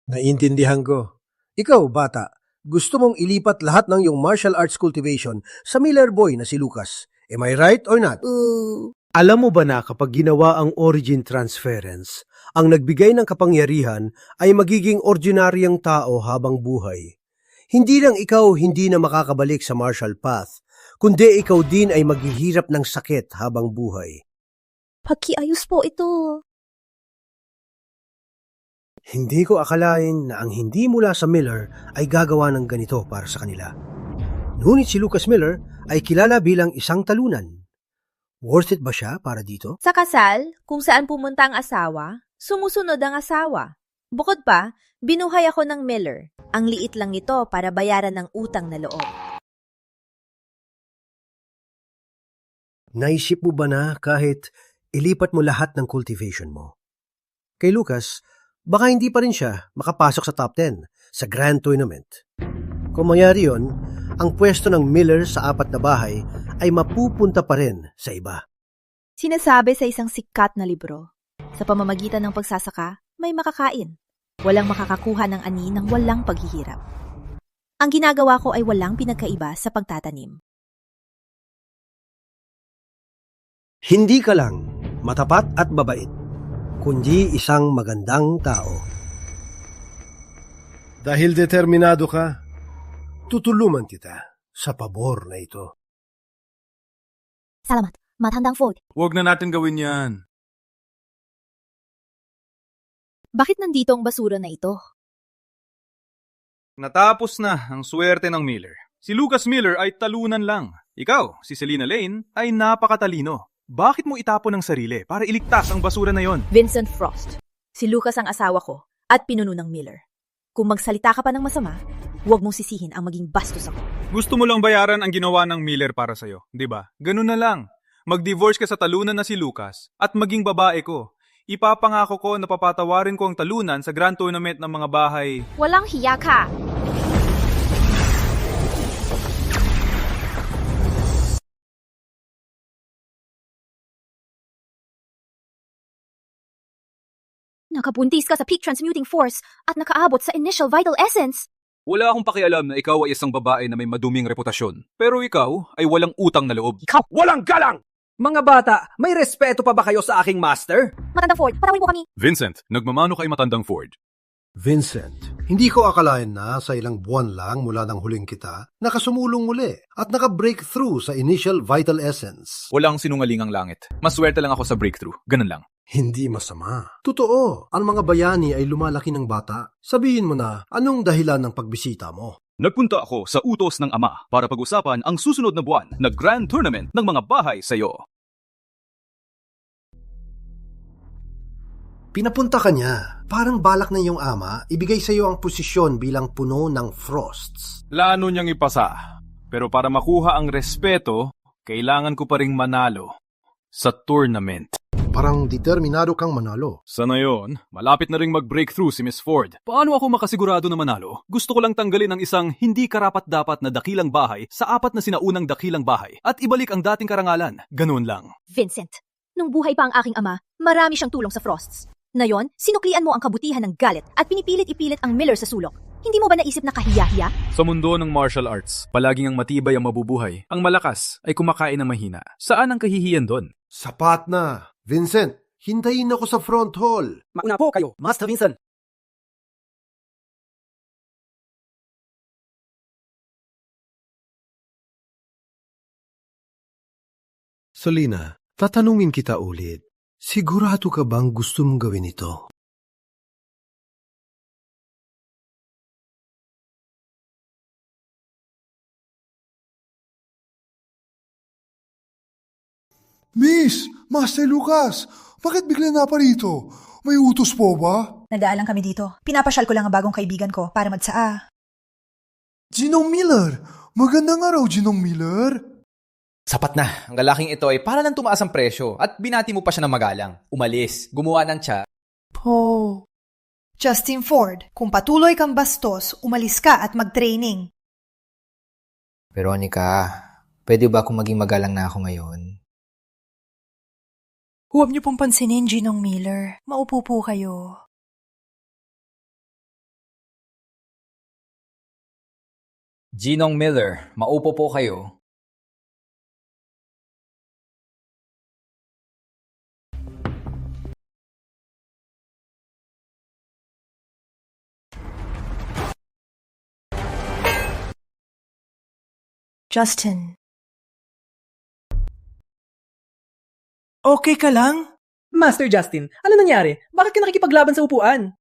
S14: Naiintindihan ko. Ikaw, bata, gusto mong ilipat lahat ng iyong martial arts cultivation sa Miller boy na si Lucas. Am I right or not? Alam mo ba na kapag ginawa ang origin transference, ang nagbigay ng kapangyarihan ay magiging ordinaryang tao habang buhay? Hindi lang ikaw hindi na makakabalik sa martial path, kundi ikaw din ay maghihirap ng sakit habang buhay.
S8: Pakiayos po ito.
S14: Hindi ko akalain na ang hindi mula sa Miller ay gagawa ng ganito para sa kanila. Ngunit si Lucas Miller ay kilala bilang isang talunan. Worth it ba siya para dito?
S5: Sa kasal, kung saan pumunta ang asawa, sumusunod ang asawa. Bukod pa, binuhay ako ng Miller. Ang liit lang nito para bayaran ng utang na loob.
S14: Naisip mo ba na kahit ilipat mo lahat ng cultivation mo? Kay Lucas, baka hindi pa rin siya makapasok sa top 10 sa Grand Tournament. Kung mangyari yon, ang pwesto ng Miller sa 4 na bahay ay mapupunta pa rin sa iba.
S5: Sinasabi sa isang sikat na libro, sa pamamagitan ng pagsasaka, may makakain. Walang makakakuha ng ani ng walang paghihirap. Ang ginagawa ko ay walang pinagkaiba sa pagtatanim.
S14: Hindi ka lang matapat at mabait, kundi isang magandang tao. Dahil determinado ka, tutulungan kita sa pabor na ito.
S8: Salamat, matandang Ford.
S4: Huwag na natin gawin yan.
S5: Bakit nandito ang basura na ito?
S4: Natapos na ang swerte ng Miller. Si Lucas Miller ay talunan lang. Ikaw, si Selina Lane, ay napakatalino. Bakit mo itapon ang sarili para iligtas ang basura na yon?
S5: Vincent Frost. Si Lucas ang asawa ko at pinuno ng Miller. Kung magsalita ka pa ng masama, huwag mong sisihin ang maging bastos ako.
S4: Gusto mo lang bayaran ang ginawa ng Miller para sa'yo, di ba? Ganun na lang. Mag-divorce ka sa talunan na si Lucas at maging babae ko. Ipapangako ko na papatawarin ko ang talunan sa Grand Tournament ng mga bahay.
S3: Walang hiya ka. Nakabuntis ka sa peak transmuting force at nakaabot sa initial vital essence.
S21: Wala akong pakialam na ikaw ay isang babae na may maduming reputasyon. Pero ikaw ay walang utang na loob.
S11: Ikaw, walang galang! Mga bata, may respeto pa ba kayo sa aking master?
S3: Matandang Ford, patawin mo kami.
S21: Vincent, nagmamano kay matandang Ford.
S14: Vincent, hindi ko akalain na sa ilang buwan lang mula ng huling kita, nakasumulong muli at naka-breakthrough sa initial vital essence.
S21: Walang sinungalingang langit. Maswerte lang ako sa breakthrough. Ganun lang.
S14: Hindi masama. Totoo, ang mga bayani ay lumalaki ng bata. Sabihin mo na, anong dahilan ng pagbisita mo?
S21: Nagpunta ako sa utos ng ama para pag-usapan ang susunod na buwan na Grand Tournament ng mga bahay sa iyo.
S14: Pinapunta ka niya. Parang balak na iyong ama ibigay sa iyo ang posisyon bilang puno ng Frosts.
S4: Plano niyang ipasa. Pero para makuha ang respeto, kailangan ko pa ring manalo sa tournament.
S14: Parang determinado kang manalo.
S4: Sa ngayon, malapit na ring mag-breakthrough si Miss Ford. Paano ako makasigurado na manalo? Gusto ko lang tanggalin ang isang hindi karapat-dapat na dakilang bahay sa 4 na sinaunang dakilang bahay at ibalik ang dating karangalan. Ganun lang.
S3: Vincent, nung buhay pa ang aking ama, marami siyang tulong sa Frosts. Ngayon, sinuklian mo ang kabutihan ng galit at pinipilit-ipilit ang Miller sa sulok. Hindi mo ba naisip na kahiya-hiya?
S4: Sa mundo ng martial arts, palaging ang matibay ang mabubuhay. Ang malakas ay kumakain ng mahina. Saan ang kahihiyan doon?
S14: Sapat na. Vincent, hintayin ako sa front hall.
S11: Mauna po kayo, Master Vincent.
S14: Selena, tatanungin kita ulit. Sigurado ka bang gusto mong gawin ito?
S22: Miss! Master Lucas! Bakit bigla na pa rito? May utos po ba?
S8: Nag-aalang kami dito. Pinapasyal ko lang ang bagong kaibigan ko para magsaa.
S22: Ginong Miller! Magandang araw, Ginong Miller!
S13: Sapat na. Ang lalaking ito ay para lang tumaas ang presyo at binati mo pa siya ng magalang. Umalis, gumawa ng tsa.
S8: Po. Justin Ford, kung patuloy kang bastos, umalis ka at mag-training.
S13: Veronica, pwede ba kung maging magalang na ako ngayon?
S8: Huwag niyo pong pansinin, Ginong Miller. Maupo po kayo.
S13: Ginong Miller, maupo po kayo.
S8: Justin.
S1: Okay ka lang? Master Justin, ano nangyari? Bakit ka nakikipaglaban sa upuan?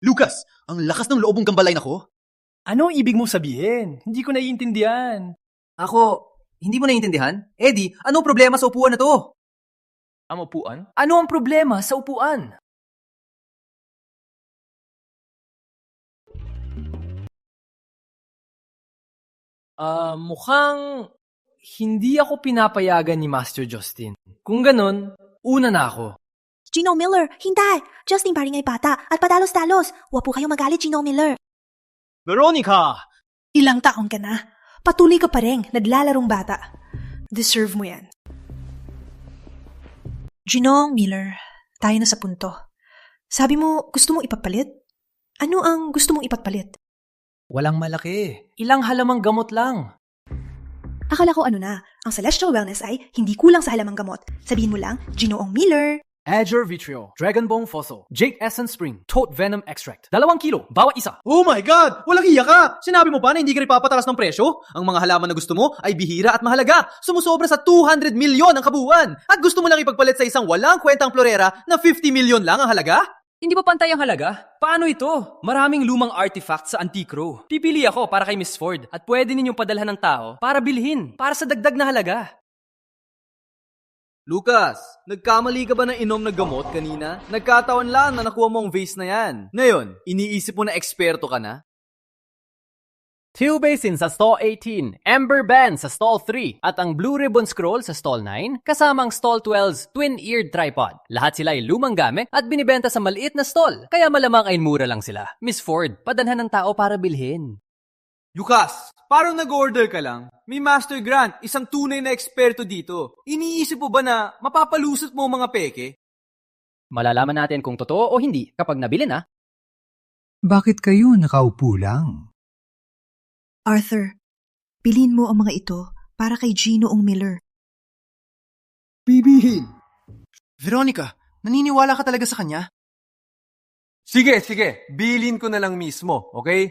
S2: Lucas, ang lakas ng loob mong gambalain ako.
S1: Ano ang ibig mong sabihin? Hindi ko naiintindihan.
S13: Ako, hindi mo naiintindihan? Eddie, ano ang problema sa upuan na to?
S1: Ang upuan? Ano ang problema sa upuan? Mukhang hindi ako pinapayagan ni Master Justin. Kung ganun, una na ako.
S8: Ginong Miller, hintay! Justin paring ay bata at padalos-dalos. Huwag po kayong magalit, Ginong Miller.
S1: Veronica!
S8: Ilang taon ka na? Patuloy ka pa rin, naglalarong bata. Deserve mo yan. Ginong Miller, tayo na sa punto. Sabi mo, gusto mong ipapalit? Ano ang gusto mong ipapalit?
S1: Walang malaki. Ilang halamang gamot lang.
S8: Akala ko ang Celestial Wellness ay hindi kulang sa halamang gamot. Sabihin mo lang, Ginoong Miller.
S1: Azure Vitriol, Dragon Bone Fossil, Jade Essence Spring, Toad Venom Extract. 2 kilo, bawat isa.
S13: Oh my God! Walang hiya ka! Sinabi mo ba na hindi ka rin papatalas ng presyo? Ang mga halaman na gusto mo ay bihira at mahalaga. Sumusobra sa 200 milyon ang kabuuan. At gusto mo lang ipagpalit sa isang walang kwentang florera na 50 milyon lang ang halaga?
S1: Hindi ba pantay ang halaga? Paano ito? Maraming lumang artifact sa Antique Row. Pipili ako para kay Miss Ford at pwede ninyong padalhan ng tao para bilhin, para sa dagdag na halaga.
S13: Lucas, nagkamali ka ba ng inom na gamot kanina? Nagkataon lang na nakuha mo ang vase na yan. Ngayon, iniisip mo na eksperto ka na?
S1: Teal Basin sa stall 18, Ember Band sa stall 3, at ang Blue Ribbon Scroll sa stall 9, kasama ang stall 12's twin-eared tripod. Lahat sila ay lumang gamit at binibenta sa maliit na stall, kaya malamang ay mura lang sila. Miss Ford, padanhan ng tao para bilhin.
S13: Lucas, parang nag-order ka lang. May Master Grant, isang tunay na eksperto dito. Iniisip mo ba na mapapalusot mo ang mga peke?
S2: Malalaman natin kung totoo o hindi kapag nabili na.
S6: Bakit kayo nakaupo lang?
S19: Arthur, bilhin mo ang mga ito para kay Ginoong Miller.
S6: Bibihin!
S13: Veronica, naniniwala ka talaga sa kanya? Sige, bilhin ko na lang mismo, okay?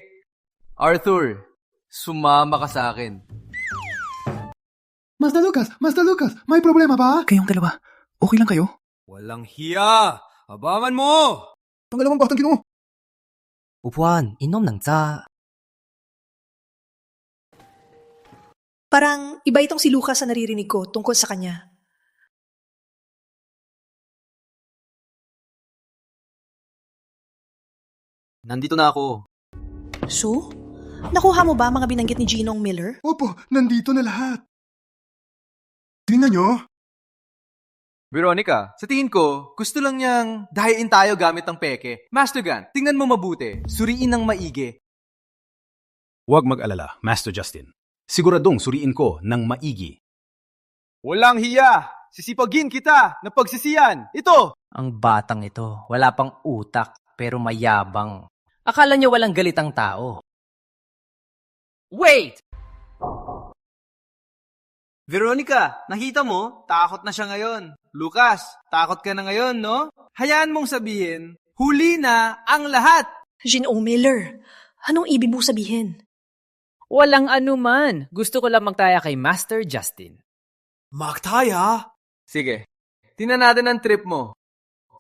S13: Arthur, sumama ka sa akin.
S22: Master Lucas, may problema ba?
S13: Kayong dalawa, okay lang kayo? Walang hiya! Abangan mo!
S22: Ang alamang batang Ginoo!
S2: Upuan, inom ng tsa.
S19: Parang iba itong si Lucas sa naririnig ko tungkol sa kanya.
S13: Nandito na ako.
S19: So, nakuha mo ba mga binanggit ni Ginong Miller?
S22: Opo, nandito na lahat. Tingnan nyo.
S13: Veronica, sa tingin ko, gusto lang niyang dahain tayo gamit ang peke. Master Grant, tingnan mo mabuti. Suriin ng maigi.
S20: Huwag mag-alala, Master Justin. Siguradong suriin ko ng maigi.
S13: Walang hiya! Sisipagin kita na pagsisiyan. Ito!
S2: Ang batang ito, wala pang utak pero mayabang. Akala niya walang galitang tao. Wait!
S13: Veronica, nakita mo? Takot na siya ngayon. Lucas, takot ka na ngayon, no? Hayaan mong sabihin, huli na ang lahat!
S19: Ginong Miller, anong ibig mo sabihin?
S2: Walang anuman. Gusto ko lang magtaya kay Master Justin.
S13: Magtaya? Sige, tingnan natin ang trip mo.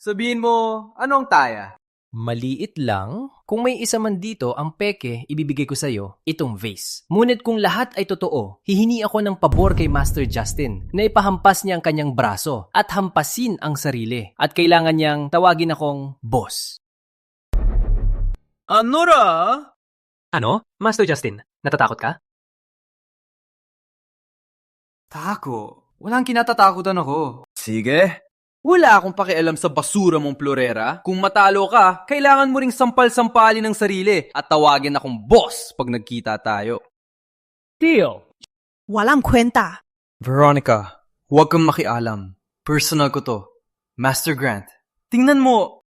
S13: Sabihin mo, anong taya?
S2: Maliit lang. Kung may isa man dito ang peke, ibibigay ko sa'yo itong vase. Ngunit kung lahat ay totoo, hihingi ako ng pabor kay Master Justin na ipahampas niya ang kanyang braso at hampasin ang sarili. At kailangan niyang tawagin akong boss.
S13: Ano ra?
S2: Ano? Master Justin, natatakot ka?
S13: Tako. Walang kinatatakutan ako. Sige. Wala akong pakialam sa basura mong Florera. Kung matalo ka, kailangan mo ring sampal-sampalin ng sarili at tawagin akong boss pag nagkita tayo.
S2: Deal!
S19: Walang kwenta.
S13: Veronica, huwag kang makialam. Personal ko to. Master Grant, tingnan mo.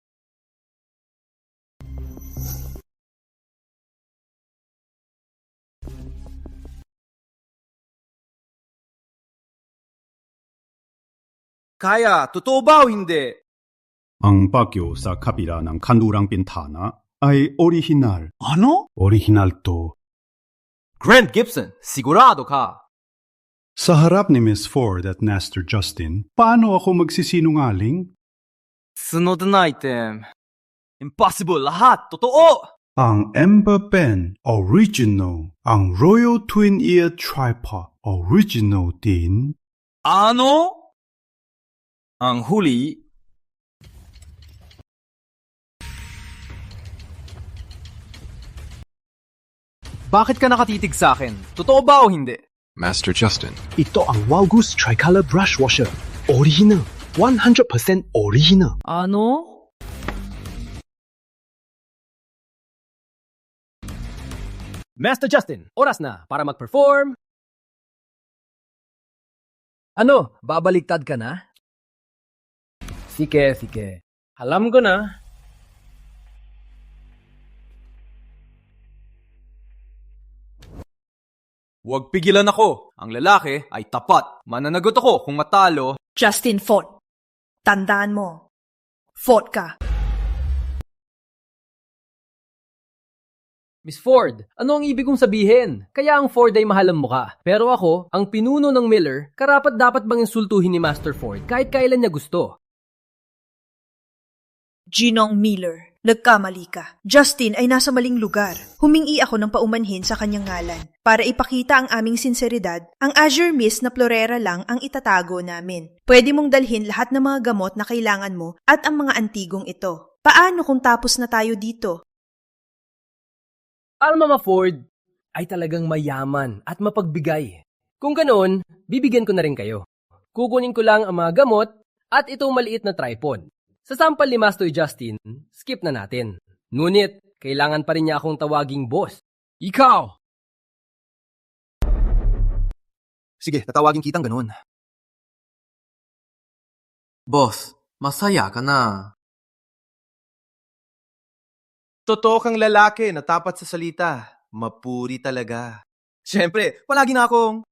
S13: Kaya, totoo ba o hindi?
S15: Ang bagyo sa kabila ng kanlurang bintana ay orihinal.
S13: Ano?
S15: Orihinal to.
S13: Grant Gibson, sigurado ka.
S15: Sa harap ni Miss Ford at Master Justin, paano ako magsisinungaling?
S13: Sunod na item. Impossible, lahat, totoo!
S15: Ang Ember Pen, original. Ang Royal Twin Ear Tripod, original din.
S13: Ano? Ang huli, bakit ka nakatitig sa akin? Totoo ba o hindi?
S16: Master Justin.
S2: Ito ang Walgus Tricolor Brush Washer. Original. 100% original.
S13: Ano?
S2: Master Justin, oras na para mag-perform. Ano, babaligtad ka na? Sige. Alam ko na.
S13: Huwag pigilan ako. Ang lalaki ay tapat. Mananagot ako kung matalo.
S19: Justin fought. Tandaan mo. Fought ka.
S2: Miss Ford, ano ang ibig kong sabihin? Kaya ang Ford ay mahal ang mukha. Pero ako, ang pinuno ng Miller, karapat dapat bang insultuhin ni Master Ford kahit kailan niya gusto?
S19: Ginong Miller, nagkamali ka. Justin ay nasa maling lugar. Humingi ako ng paumanhin sa kanyang ngalan. Para ipakita ang aming sinseridad, ang Azure Mist na Florera lang ang itatago namin. Pwede mong dalhin lahat ng mga gamot na kailangan mo at ang mga antigong ito. Paano kung tapos na tayo dito?
S2: Ang Mama Ford ay talagang mayaman at mapagbigay. Kung ganoon, bibigyan ko na rin kayo. Kukunin ko lang ang mga gamot at itong maliit na tripod. Sa sampal ni Master Justin, skip na natin. Ngunit, kailangan pa rin niya akong tawaging boss. Ikaw!
S13: Sige, tatawagin kitang ganun. Boss, masaya ka na.
S2: totoo kang lalaki na tapat sa salita. Mapuri talaga.
S13: Siyempre, palagi na akong...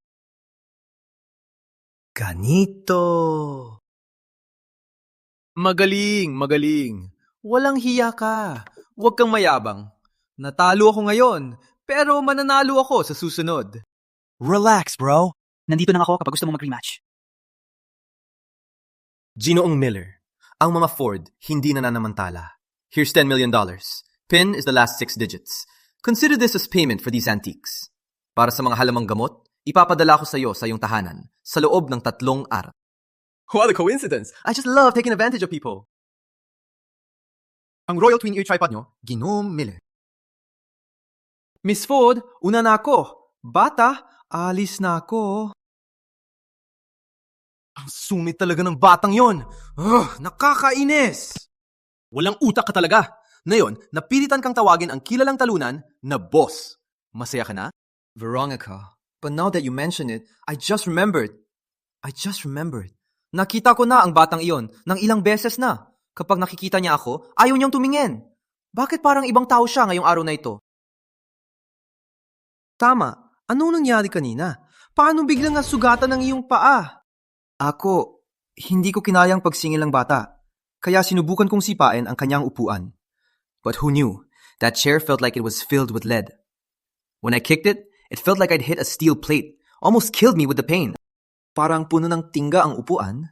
S1: Ganito.
S13: Magaling. Walang hiya ka. Huwag kang mayabang. Natalo ako ngayon, pero mananalo ako sa susunod.
S9: Relax, bro. Nandito lang ako kapag gusto mo mag-rematch.
S2: Ginoong Miller, ang mga Ford hindi nananamantala. Here's $10 million. PIN is the last 6 digits. Consider this as payment for these antiques. Para sa mga halamang gamot, ipapadala ko sa iyo sa iyong tahanan sa loob ng 3 araw. What a coincidence! I just love taking advantage of people. Ang Royal Twin Ear Tripod nyo, Ginoong Miller.
S13: Miss Ford, una na ako. Bata, alis na ako.
S2: Ang sungit talaga ng batang yon. Nakakainis! Walang utak ka talaga. Ngayon, napilitan kang tawagin ang kilalang talunan na boss. Masaya ka na?
S13: Veronica, but now that you mention it, I just remembered. Nakita ko na ang batang iyon ng ilang beses na. Kapag nakikita niya ako, ayaw niyang tumingin. Bakit parang ibang tao siya ngayong araw na ito? Tama, anong nangyari kanina? Paano biglang nasugatan ng iyong paa? Ako, hindi ko kinayang pagsingil ng bata. Kaya sinubukan kong sipain ang kanyang upuan. But who knew? That chair felt like it was filled with lead. When I kicked it, it felt like I'd hit a steel plate. Almost killed me with the pain. Parang puno ng tingga ang upuan.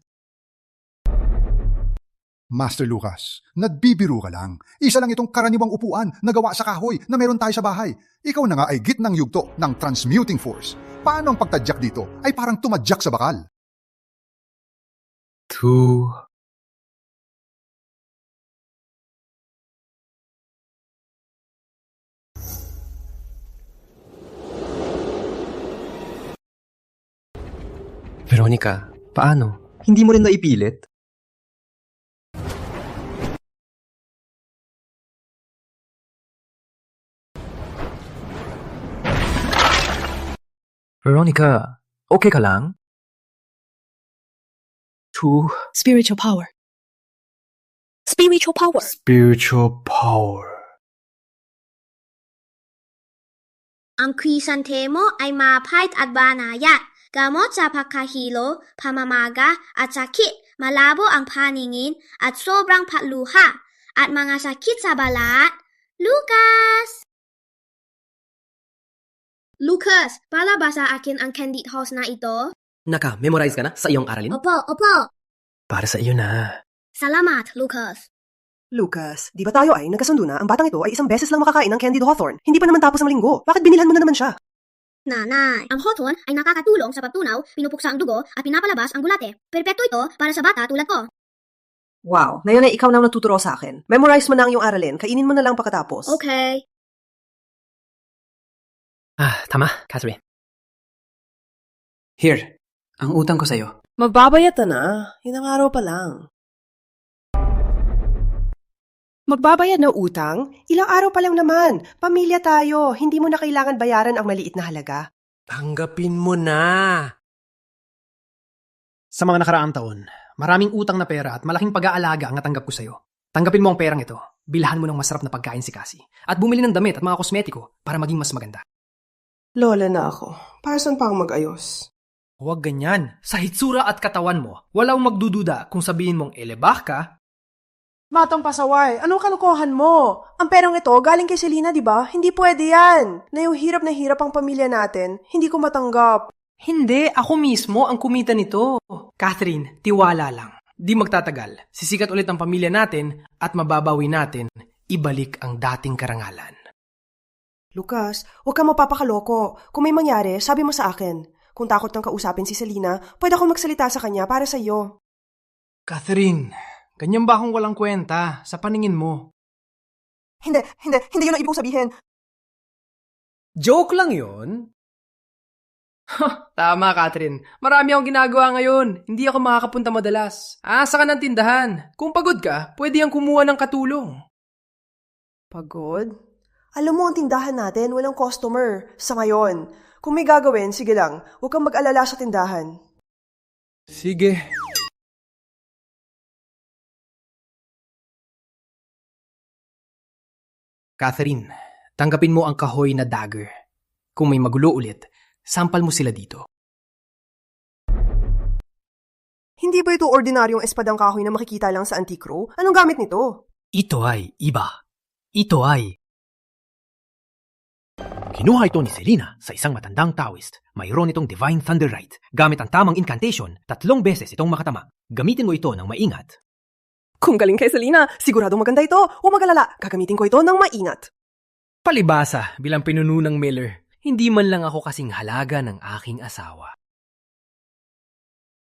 S22: Master Lucas, nagbibiro ka lang. Isa lang itong karaniwang upuan na gawa sa kahoy na meron tayo sa bahay. Ikaw na nga ay gitnang yugto ng transmuting force. Paano ang pagtadyak dito ay parang tumadyak sa bakal?
S2: Veronica, paano?
S13: Hindi mo rin naipilit? Veronica, okay ka lang?
S17: Spiritual power.
S18: Ang krisantemo ay mapait at banayat. Gamot sa pagkahilo, pamamaga at sakit, malabo ang paningin at sobrang patluha, at mga sakit sa balat. Lucas, para ba sa akin ang Candid House na ito?
S2: Naka-memorize ka na sa iyong aralin?
S18: Opo.
S2: Para sa iyo na.
S18: Salamat, Lucas.
S17: Lucas, di ba tayo ay nagkasundo na ang batang ito ay isang beses lang makakain ng Candied Hawthorne? Hindi pa naman tapos ang linggo. Bakit binilhan mo na naman siya?
S18: Nanay, ang Hawthorne ay nakakatulong sa pagtunaw, pinupuksa ang dugo at pinapalabas ang bulate. Perpekto ito para sa bata tulad ko.
S17: Wow, ngayon ay ikaw na ang natuturo sa akin. Memorize mo na ang iyong aralin, kainin mo na lang pagkatapos.
S18: Okay.
S2: Tama, Catherine.
S13: Here, ang utang ko sa'yo.
S17: Magbabayad na. Ilang araw pa lang. Magbabayad na utang? Ilang araw pa lang naman. Pamilya tayo. Hindi mo na kailangan bayaran ang maliit na halaga.
S2: Tanggapin mo na.
S1: Sa mga nakaraang taon, maraming utang na pera at malaking pag-aalaga ang natanggap ko sa'yo. Tanggapin mo ang perang ito, bilhan mo ng masarap na pagkain si Cassie, at bumili ng damit at mga kosmetiko para maging mas maganda.
S17: Lola na ako. Para saan pa ako mag-ayos?
S1: Huwag ganyan. Sa hitsura at katawan mo, walang magdududa kung sabihin mong elebah ka.
S19: Batang pasaway, anong kanukuhan mo? Ang perang ito galing kay Selena, di ba? Hindi pwede yan. Na yung hirap na hirap ang pamilya natin, hindi ko matanggap.
S1: Hindi, ako mismo ang kumita nito. Catherine, tiwala lang. Di magtatagal. Sisikat ulit ang pamilya natin at mababawi natin ibalik ang dating karangalan.
S17: Lucas, huwag kang mapapakaloko. Kung may mangyari, sabi mo sa akin. Kung takot kang kausapin si Selena, pwede akong magsalita sa kanya para sa iyo.
S1: Catherine, ganyan ba akong walang kwenta sa paningin mo?
S17: Hindi yun ang ibig kong sabihin.
S1: Joke lang yun? Tama, Catherine. Marami akong ginagawa ngayon. Hindi ako makakapunta madalas. Asa ka ng tindahan. Kung pagod ka, pwede yang kumuha ng katulong.
S17: Pagod? Alam mo ang tindahan natin, walang customer. Sa ngayon. Kung may gagawin, sige lang. Huwag kang mag-alala sa tindahan.
S1: Sige. Catherine, tanggapin mo ang kahoy na dagger. Kung may magulo ulit, sampal mo sila dito.
S17: Hindi ba ito ordinaryong espadang kahoy na makikita lang sa Antique Row? Anong gamit nito?
S1: Ito ay iba. Ito ay...
S2: Kinuha ito ni Selena sa isang matandang Taoist. Mayroon itong Divine Thunderite. Gamit ang tamang incantation, 3 beses itong makatama. Gamitin mo ito ng maingat.
S17: Kung galing kay Selena, siguradong maganda ito. Huwag mag-alala, gagamitin ko ito ng maingat.
S1: Palibasa bilang pinuno ng Miller. Hindi man lang ako kasing halaga ng aking asawa.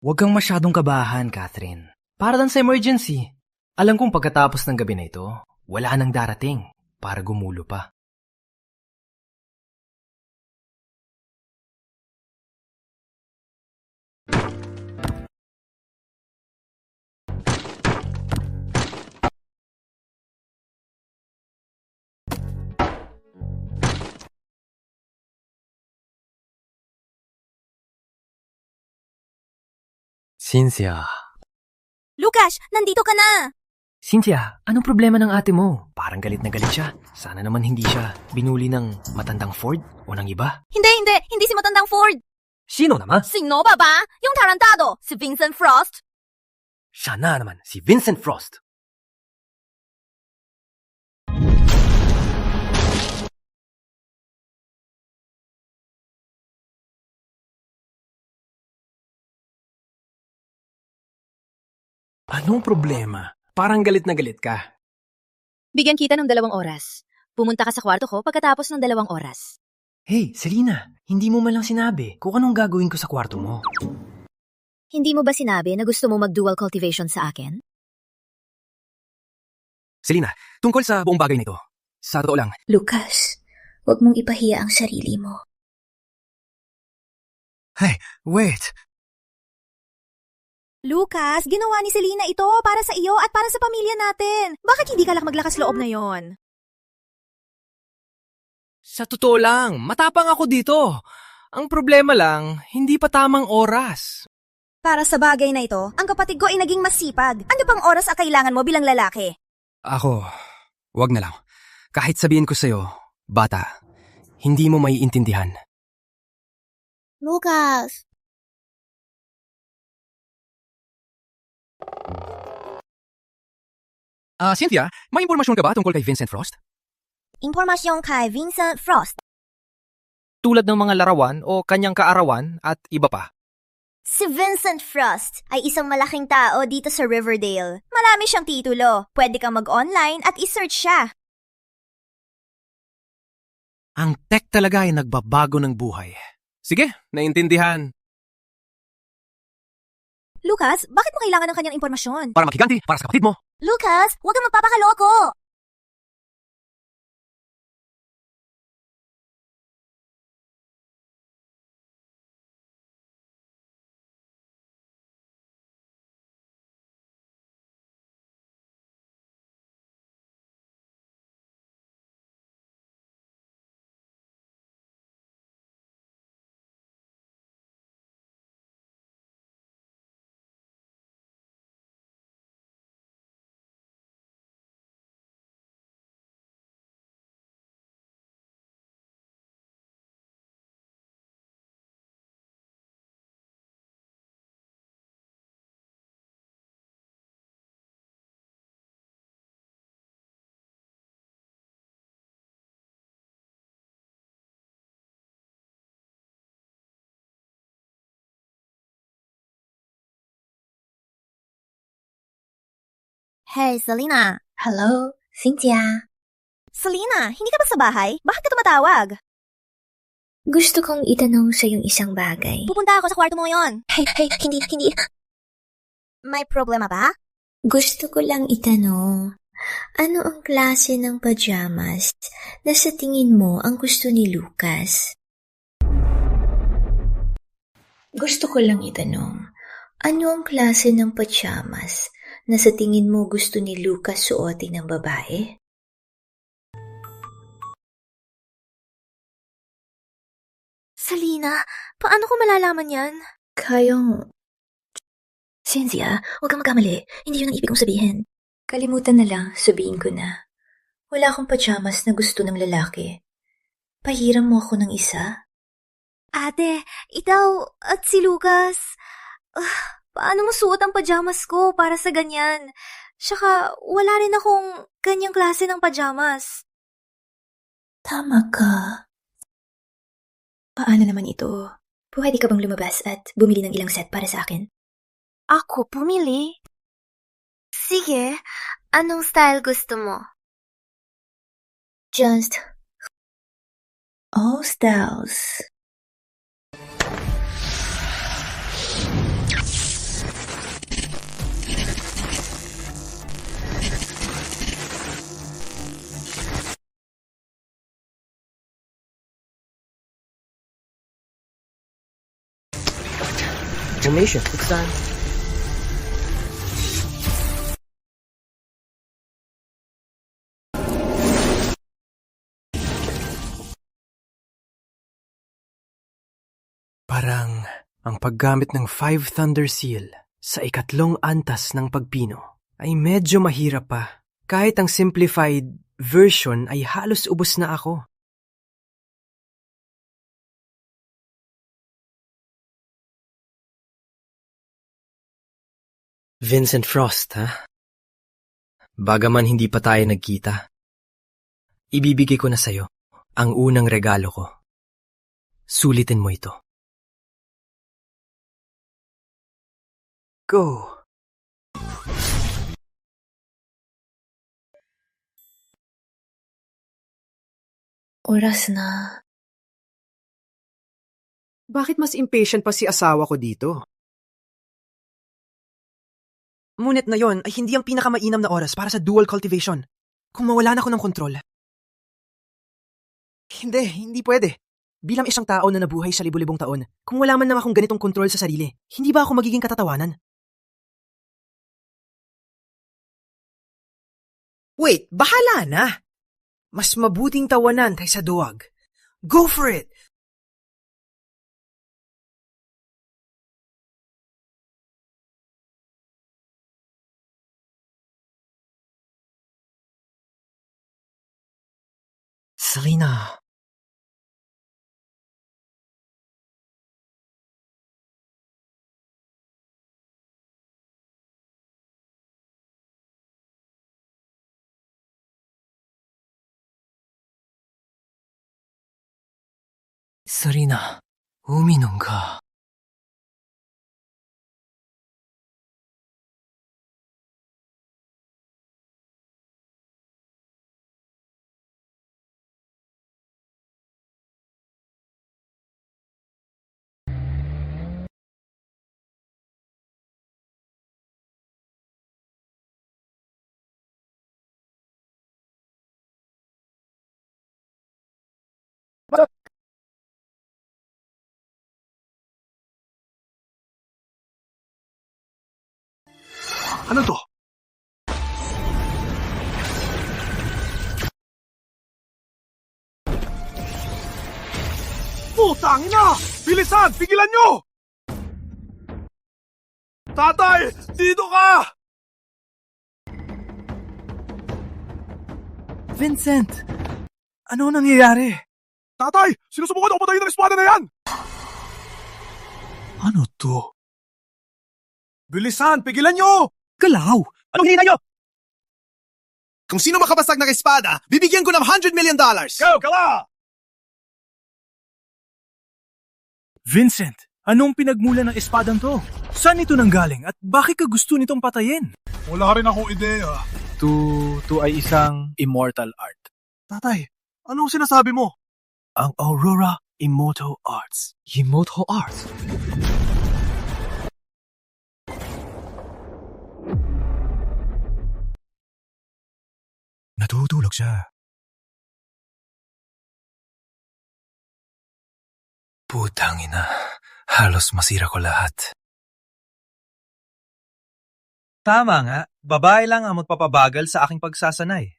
S1: Huwag kang masyadong kabahan, Catherine. Para lang sa emergency. Alam kong pagkatapos ng gabi na ito, wala nang darating para gumulo pa.
S2: Cynthia.
S3: Lucas, nandito ka na!
S1: Cynthia, anong problema ng ate mo? Parang galit na galit siya. Sana naman hindi siya binuli ng matandang Ford o ng iba.
S3: Hindi si matandang Ford!
S1: Sino naman?
S3: Sino ba ba? Yung tarantado, si Vincent Frost!
S2: Siya na naman, si Vincent Frost.
S1: Anong problema? Parang galit na galit ka.
S5: Bigyan kita ng 2 oras. Pumunta ka sa kwarto ko pagkatapos ng 2 oras.
S1: Hey, Selena, hindi mo man lang sinabi kung anong gagawin ko sa kwarto mo.
S5: Hindi mo ba sinabi na gusto mo mag-dual cultivation sa akin?
S2: Selena, tungkol sa buong bagay nito. Sa totoo lang.
S8: Lucas, huwag mong ipahiya ang sarili mo.
S2: Hey, wait.
S3: Lucas, ginawa ni Selena ito para sa iyo at para sa pamilya natin. Bakit hindi ka lang maglakas loob na yon?
S1: Sa totoo lang, matapang ako dito. Ang problema lang, hindi pa tamang oras.
S3: Para sa bagay na ito, ang kapatid ko ay naging masipag. Ano pang oras ang kailangan mo bilang lalaki?
S2: Ako, wag na lang. Kahit sabihin ko sa'yo, bata, hindi mo maiintindihan.
S18: Lucas!
S2: Cynthia, may impormasyon ka ba tungkol kay Vincent Frost?
S3: Impormasyon kay Vincent Frost.
S1: Tulad ng mga larawan o kanyang kaarawan at iba pa.
S3: Si Vincent Frost ay isang malaking tao dito sa Riverdale. Marami siyang titulo. Pwede kang mag-online at i-search siya.
S1: Ang tech talaga ay nagbabago ng buhay. Sige, naintindihan.
S3: Lucas, bakit mo kailangan ng kanyang impormasyon?
S2: Para makiganti, para sa kapatid mo.
S3: Lucas, huwag kang magpapakaloko! Hey, Selena.
S8: Hello, Cynthia.
S3: Selena, hindi ka ba sa bahay? Bakit ka tumatawag?
S8: Gusto kong itanong sa yung isang bagay.
S3: Pupunta ako sa kwarto mo yon.
S8: Hey, hindi.
S3: May problema ba?
S8: Gusto ko lang itanong, ano ang klase ng pajamas na sa tingin mo ang gusto ni Lucas? Gusto ko lang itanong, ano ang klase ng pajamas na sa tingin mo gusto ni Lucas suotin ng babae?
S3: Selena, paano ko malalaman yan?
S8: Kayong... Cynthia, huwag kang magkamali. Hindi yun ang ibig kong sabihin. Kalimutan na lang, sabihin ko na. Wala akong pajamas na gusto ng lalaki. Pahiram mo ako ng isa?
S7: Ate, ikaw at si Lucas. Paano mo suot ang pajamas ko para sa ganyan? Tsaka wala rin akong ganyang klase ng pajamas.
S8: Tama ka. Paano naman ito? Pwede ka bang lumabas at bumili ng ilang set para sa akin?
S7: Ako pumili? Sige, anong style gusto mo?
S8: Just all styles.
S16: Formation, it's time.
S1: Parang ang paggamit ng 5 Thunder Seal sa ikatlong antas ng pagpino ay medyo mahirap pa. Kahit ang simplified version ay halos ubos na ako. Vincent Frost, ha? Bagaman hindi pa tayo nagkita, ibibigay ko na sa'yo ang unang regalo ko. Sulitin mo ito. Go!
S8: Oras na.
S16: Bakit mas impatient pa si asawa ko dito? Ngunit ngayon ay hindi ang pinakamainam na oras para sa dual cultivation. Kung mawalan ako ng kontrol. Hindi pwede. Bilang isang tao na nabuhay sa libu-libong taon, kung wala man lang akong ganitong kontrol sa sarili, hindi ba ako magiging katatawanan?
S1: Wait, bahala na! Mas mabuting tawanan kaysa duwag. Go for it! Selena. Serena, uminom ka.
S20: Ano to? Putang ina! Bilisan! Pigilan nyo! Tatay! Dito ka!
S1: Vincent! Ano nangyayari?
S20: Tatay! Sinusubukan ako patayin ng espada na yan! Ano to? Bilisan! Pigilan nyo!
S1: Galaw!
S20: Anong hinihintay nyo?
S14: Kung sino makabasag ng espada, bibigyan ko ng $100 million!
S20: Go, kala!
S10: Vincent, anong pinagmula ng espadang to? Saan ito nanggaling at bakit ka gusto nitong patayin?
S20: Wala rin akong ideya.
S10: To ay isang immortal art.
S20: Tatay, anong sinasabi mo?
S10: Ang Aurora Immortal Arts.
S1: Immortal Arts?
S10: Natutulog siya. Putang ina, halos masira ko lahat.
S13: Tama nga, babae lang ang magpapabagal sa aking pagsasanay.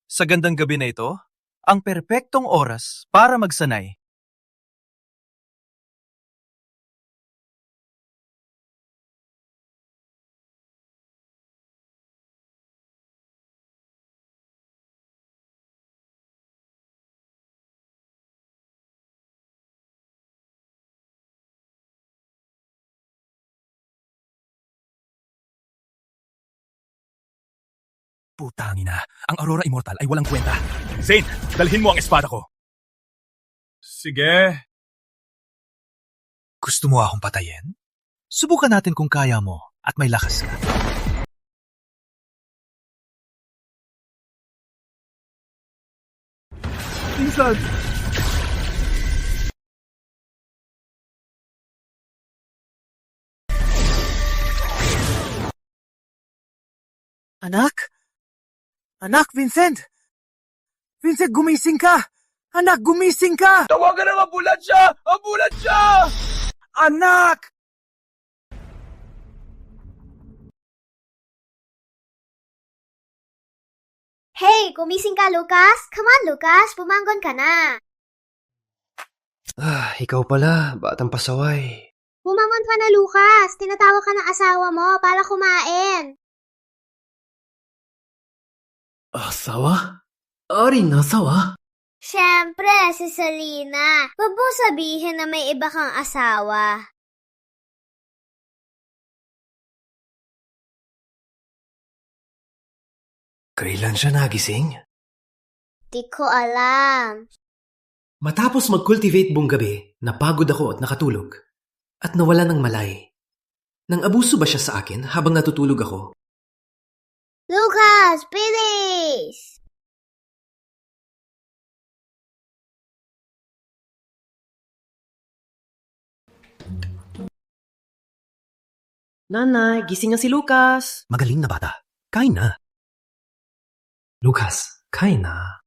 S13: Sa gandang gabi na ito, ang perpektong oras para magsanay.
S10: Putangina, ang Aurora Immortal ay walang kwenta. Zane, dalhin mo ang espada ko.
S4: Sige.
S10: Gusto mo akong patayin? Subukan natin kung kaya mo at may lakas ka.
S20: Vincent!
S9: Anak? Anak, Vincent! Vincent, gumising ka! Anak, gumising ka!
S10: Tawagan ng ambulansya! Ambulansya!
S9: Anak!
S18: Hey, gumising ka, Lucas? Come on, Lucas. Bumangon ka na.
S1: Ikaw pala, batang pasaway.
S18: Bumangon ka na, Lucas. Tinatawag ka ng asawa mo para kumain.
S1: Asawa? Aring asawa?
S18: Siyempre, si Selena. Huwag mo sabihin na may iba kang asawa.
S1: Kailan siya nagising?
S18: Di ko alam.
S1: Matapos mag-cultivate buong gabi, napagod ako at nakatulog. At nawala ng malay. Nang abuso ba siya sa akin habang natutulog ako?
S18: Lucas, bilis!
S16: Nanay, gising na si Lucas.
S2: Magaling na bata. Kain na.
S1: Lucas, kain na.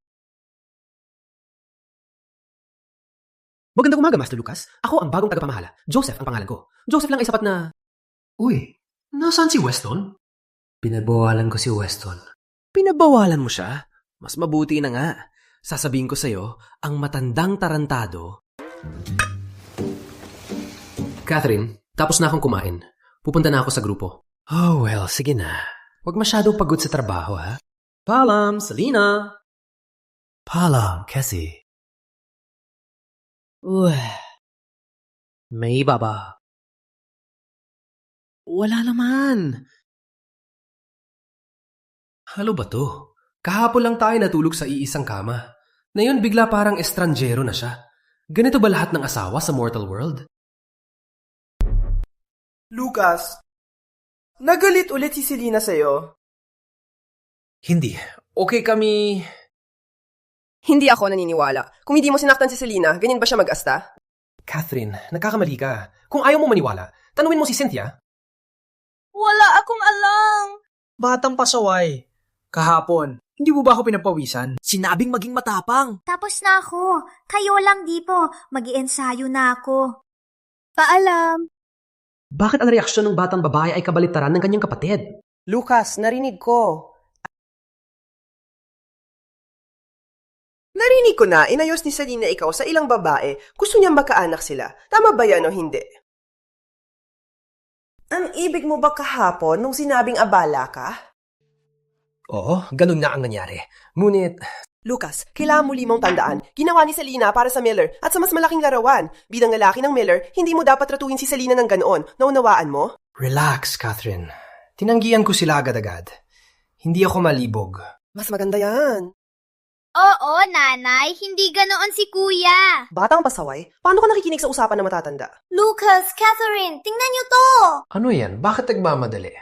S16: Magandang umaga, Master Lucas. Ako ang bagong tagapamahala. Joseph ang pangalan ko. Joseph lang ay sapat na...
S1: Uy, nasaan si Weston? Pinabawalan ko si Weston.
S16: Pinabawalan mo siya? Mas mabuti na nga. Sasabihin ko sa'yo, ang matandang tarantado... Catherine, tapos na akong kumain. Pupunta na ako sa grupo.
S1: Oh, well, sige na. Huwag masyadong pagod sa trabaho, ha?
S16: Paalam, Selena!
S1: Paalam, Cassie. May iba ba?
S16: Wala naman.
S1: Halo ba to? Kahapon lang tayo natulog sa iisang kama. Ngayon bigla parang estranjero na siya. Ganito ba lahat ng asawa sa mortal world?
S11: Lucas, nagalit ulit si Selena sa'yo?
S1: Hindi. Okay kami...
S17: Hindi ako naniniwala. Kung hindi mo sinaktan si Selena, ganyan ba siya mag-asta?
S16: Catherine, nagkakamali ka. Kung ayaw mo maniwala, tanungin mo si Cynthia.
S19: Wala akong alam.
S9: Batang pasaway. Kahapon, hindi mo ba ako pinapawisan?
S16: Sinabing maging matapang.
S7: Tapos na ako. Kayo lang, Dipo. Mag-iensayo na ako.
S3: Paalam.
S16: Bakit ang reaksyon ng batang babae ay kabaliktaran ng kanyang kapatid?
S17: Lucas, narinig ko. Narinig ko na, inayos ni Selena ikaw sa ilang babae. Gusto niyang magkaanak sila. Tama ba yan o hindi? Ang ibig mo ba kahapon nung sinabing abala ka?
S16: Oo, ganun na ang nangyari. Ngunit...
S17: Lucas, kailangan muli mong tandaan, ginawa ni Selena para sa Miller at sa mas malaking larawan. Bilang lalaki ng Miller, hindi mo dapat ratuhin si Selena ng ganoon. Naunawaan mo?
S1: Relax, Catherine. Tinanggihan ko sila agad-agad. Hindi ako malibog.
S17: Mas maganda yan.
S18: Oo, nanay. Hindi ganoon si kuya.
S17: Batang pasaway, paano ka nakikinig sa usapan ng matatanda?
S7: Lucas, Catherine, tingnan niyo to!
S1: Ano yan? Bakit nagmamadali?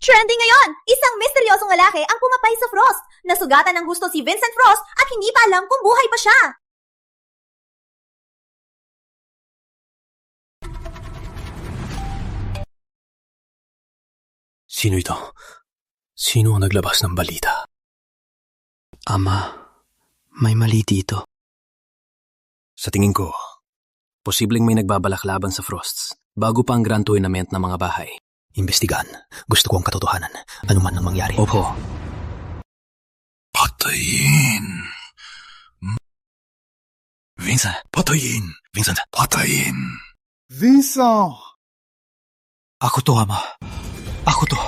S3: Trending ngayon! Isang misteryosong lalaki ang pumapay sa Frost. Nasugatan ng gusto si Vincent Frost at hindi pa alam kung buhay pa siya.
S2: Sino ito? Sino ang naglabas ng balita?
S1: Ama, may mali dito.
S2: Sa tingin ko, posibleng may nagbabalak laban sa Frosts bago pa ang Grand Tournament ng mga bahay. Imbestigahan. Gusto ko ang katotohanan. Ano man ang mangyari.
S1: Opo.
S15: Patayin. Vincent, patayin. Vincent, patayin.
S20: Vincent!
S10: Ako to, Ama. Ako to.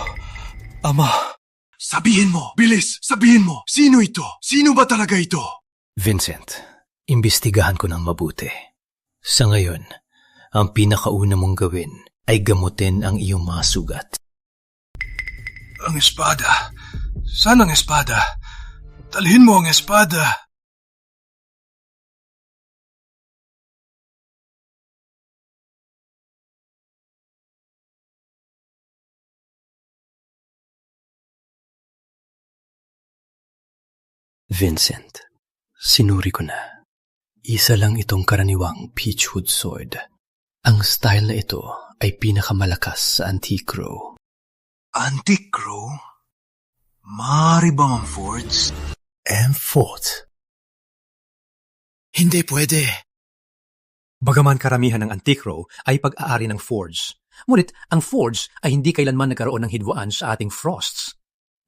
S10: Ama.
S15: Sabihin mo, bilis, sabihin mo. Sino ito? Sino ba talaga ito?
S2: Vincent, imbestigahan ko ng mabuti. Sa ngayon, ang pinakauna mong gawin ay gamutin ang iyong mga sugat.
S15: Ang espada.
S10: Saan ang espada? Dalhin mo ang espada.
S1: Vincent, sinuri ko na. Isa lang itong karaniwang Peachwood sword. Ang style na ito ay pinakamalakas sa Antique Row.
S10: Antique Row? Maaari bang ang Fords?
S2: Fort? Hindi pwede. Bagaman karamihan ng Antique Row ay pag-aari ng Fords, ngunit ang Fords ay hindi kailanman nagkaroon ng hidwaan sa ating Frosts.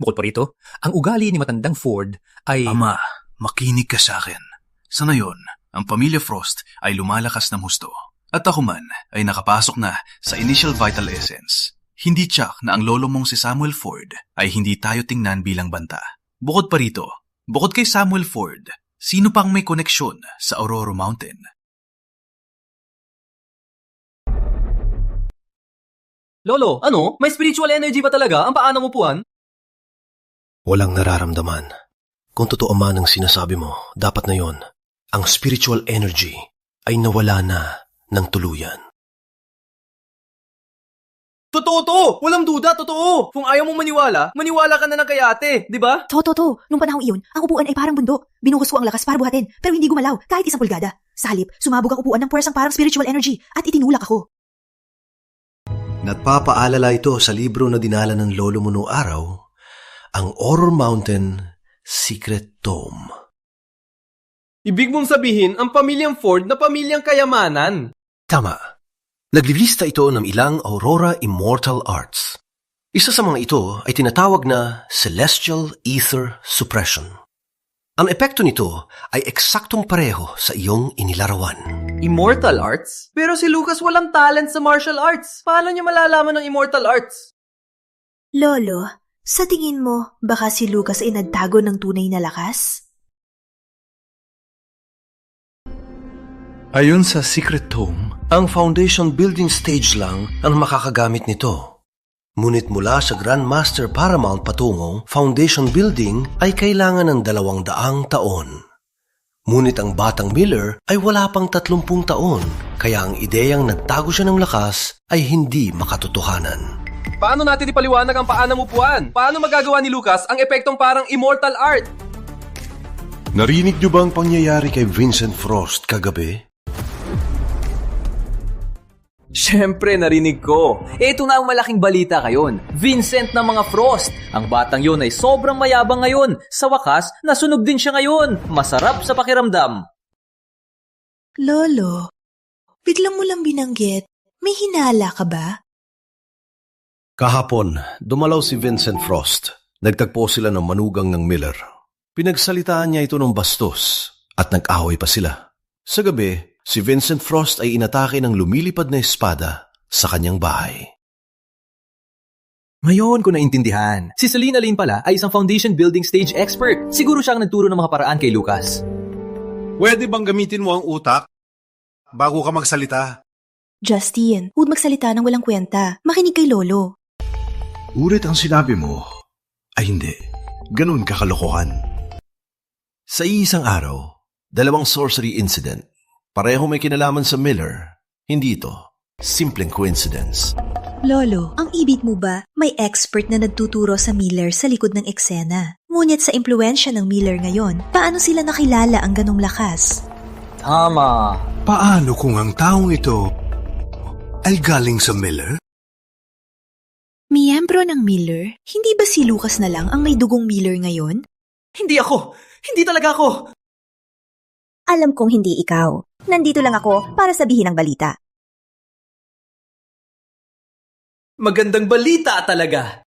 S2: Bukod pa rito, ang ugali ni matandang Ford ay...
S10: Ama, makinig ka sa akin. Sa ngayon, ang pamilya Frost ay lumalakas ng husto. At ako man ay nakapasok na sa Initial Vital Essence. Hindi tiyak na ang lolo mong si Samuel Ford ay hindi tayo tingnan bilang banta. Bukod pa rito, bukod kay Samuel Ford, sino pang may koneksyon sa Aurora Mountain?
S13: Lolo, ano? May spiritual energy ba talaga ang paanang upuan?
S14: Walang nararamdaman. Kung totoo man ang sinasabi mo, dapat na yon. Ang spiritual energy ay nawala na ng tuluyan.
S13: Totoo to! Walang duda, totoo! Kung ayaw mong maniwala, maniwala ka na ng kayate, di ba?
S8: To. Nung panahong iyon, ang upuan ay parang bundok. Binuhos ko ang lakas para buhatin, pero hindi gumalaw kahit isang pulgada. Sa halip, sumabog ang upuan ng puwersang parang spiritual energy at itinulak ako.
S14: Nagpapaalala ito sa libro na dinala ng lolo mo noong araw, ang Aurora Mountain Secret Tome.
S13: Ibig mong sabihin, ang pamilyang Ford na pamilyang kayamanan.
S14: Tama. Naglilista ito ng ilang Aurora Immortal Arts. Isa sa mga ito ay tinatawag na Celestial Ether Suppression. Ang epekto nito ay eksaktong pareho sa iyong inilarawan.
S13: Immortal Arts? Pero si Lucas walang talent sa martial arts. Paano niya malalaman ng Immortal Arts?
S8: Lolo, sa tingin mo, baka si Lucas ay nagtago ng tunay na lakas?
S14: Ayon sa Secret Tome, ang foundation building stage lang ang makakagamit nito. Ngunit mula sa Grandmaster Paramount patungong foundation building ay kailangan ng 200 taon. Ngunit ang batang Miller ay wala pang 30 taon, kaya ang ideyang nagtago siya ng lakas ay hindi makatotohanan.
S13: Paano natin ipaliwanag ang paanang upuan? Paano magagawa ni Lucas ang epektong parang Immortal Art?
S14: Narinig niyo ba ang pangyayari kay Vincent Frost kagabi?
S13: Siyempre, narinig ko. Ito na ang malaking balita kayon. Vincent ng mga Frost. Ang batang yun ay sobrang mayabang ngayon. Sa wakas, nasunog din siya ngayon. Masarap sa pakiramdam.
S8: Lolo, biglang mo lang binanggit. May hinala ka ba?
S14: Kahapon, dumalaw si Vincent Frost. Nagtagpo sila ng manugang ng Miller. Pinagsalitaan niya ito ng bastos at nag-away pa sila. Sa gabi, si Vincent Frost ay inatake ng lumilipad na espada sa kanyang bahay.
S13: Ngayon ko naintindihan. Si Selena Lane pala ay isang foundation building stage expert. Siguro siya ang nagturo ng mga paraan kay Lucas.
S20: Pwede bang gamitin mo ang utak bago ka magsalita?
S8: Justin, huwag magsalita ng walang kwenta. Makinig kay Lolo.
S22: Ulit ang sinabi mo, ay hindi. Ganun kakalokohan.
S14: Sa isang araw, 2 sorcery incident. Pareho may kinalaman sa Miller. Hindi ito simpleng coincidence.
S8: Lolo, ang ibig mo ba may expert na nagtuturo sa Miller sa likod ng eksena? Ngunit sa impluensya ng Miller ngayon, paano sila nakilala ang ganong lakas?
S13: Tama.
S22: Paano kung ang taong ito ay galing sa Miller?
S8: Miyembro ng Miller? Hindi ba si Lucas na lang ang may dugong Miller ngayon?
S13: Hindi ako! Hindi talaga ako!
S3: Alam kong hindi ikaw. Nandito lang ako para sabihin ang balita.
S13: Magandang balita talaga!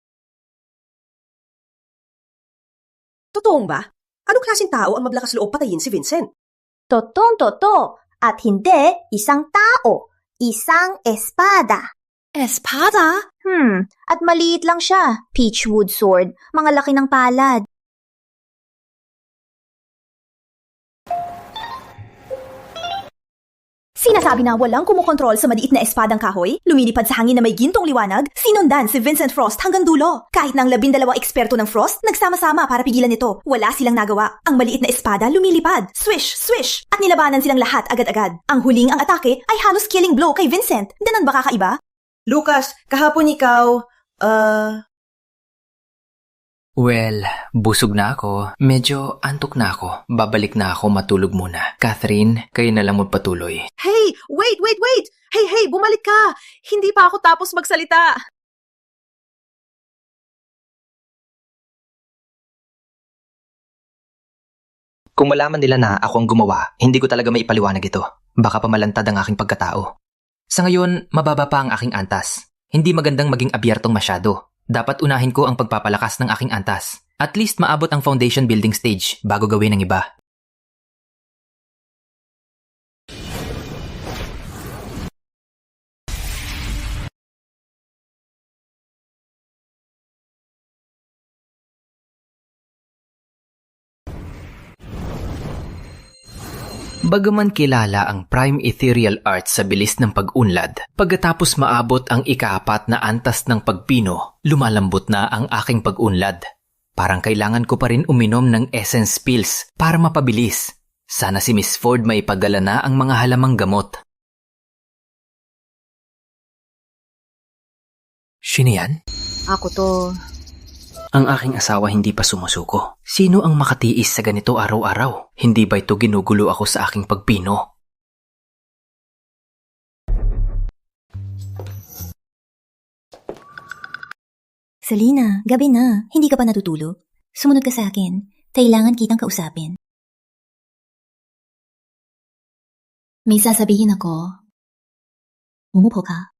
S17: Totoong ba? Anong klaseng tao ang maglakas loob patayin si Vincent?
S3: Totoo. At hindi isang tao. Isang espada.
S8: Espada?
S3: At maliit lang siya. Peachwood sword. Mga laki ng palad.
S19: Sinasabi na walang kumukontrol sa maliit na espadang kahoy, lumilipad sa hangin na may gintong liwanag, sinundan si Vincent Frost hanggang dulo. Kahit na ang 12 eksperto ng Frost, nagsama-sama para pigilan ito. Wala silang nagawa. Ang maliit na espada lumilipad. Swish, swish! At nilabanan silang lahat agad-agad. Ang huling ang atake ay halos killing blow kay Vincent. Ganon ba kakaiba?
S9: Lucas, kahapon ikaw,
S12: Well, busog na ako. Medyo antok na ako. Babalik na ako, matulog muna. Catherine, kayo na lang magpatuloy.
S19: Hey! Wait! Hey! Bumalik ka! Hindi pa ako tapos magsalita.
S2: Kung malaman nila na ako ang gumawa, hindi ko talaga maipaliwanag ito. Baka pamalantad ang aking pagkatao. Sa ngayon, mababa pa ang aking antas. Hindi magandang maging abyertong masyado. Dapat unahin ko ang pagpapalakas ng aking antas. At least maabot ang foundation building stage bago gawin ng iba. Bagaman kilala ang Prime Ethereal Art sa bilis ng pag-unlad, pagkatapos maabot ang ika-4 na antas ng pagpino, lumalambot na ang aking pag-unlad. Parang kailangan ko pa rin uminom ng essence pills para mapabilis. Sana si Miss Ford may pagdala na ang mga halamang gamot. Sino yan?
S5: Ako to.
S2: Ang aking asawa hindi pa sumusuko. Sino ang makatiis sa ganito araw-araw? Hindi ba ito ginugulo ako sa aking pagpino?
S7: Selena, gabi na. Hindi ka pa natutulog? Sumunod ka sa akin. Kailangan kitang kausapin. May sasabihin ako. Umupo ka.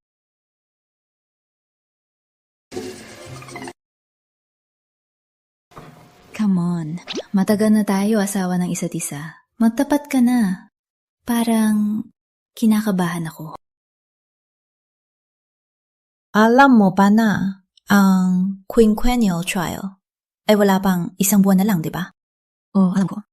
S5: Come on. Matagal na tayo asawa ng isa't isa. Magtapat ka na. Parang kinakabahan ako.
S8: Alam mo pa na ang quinquennial trial ay wala pang 1 buwan na lang, di ba?
S5: Oo, alam ko.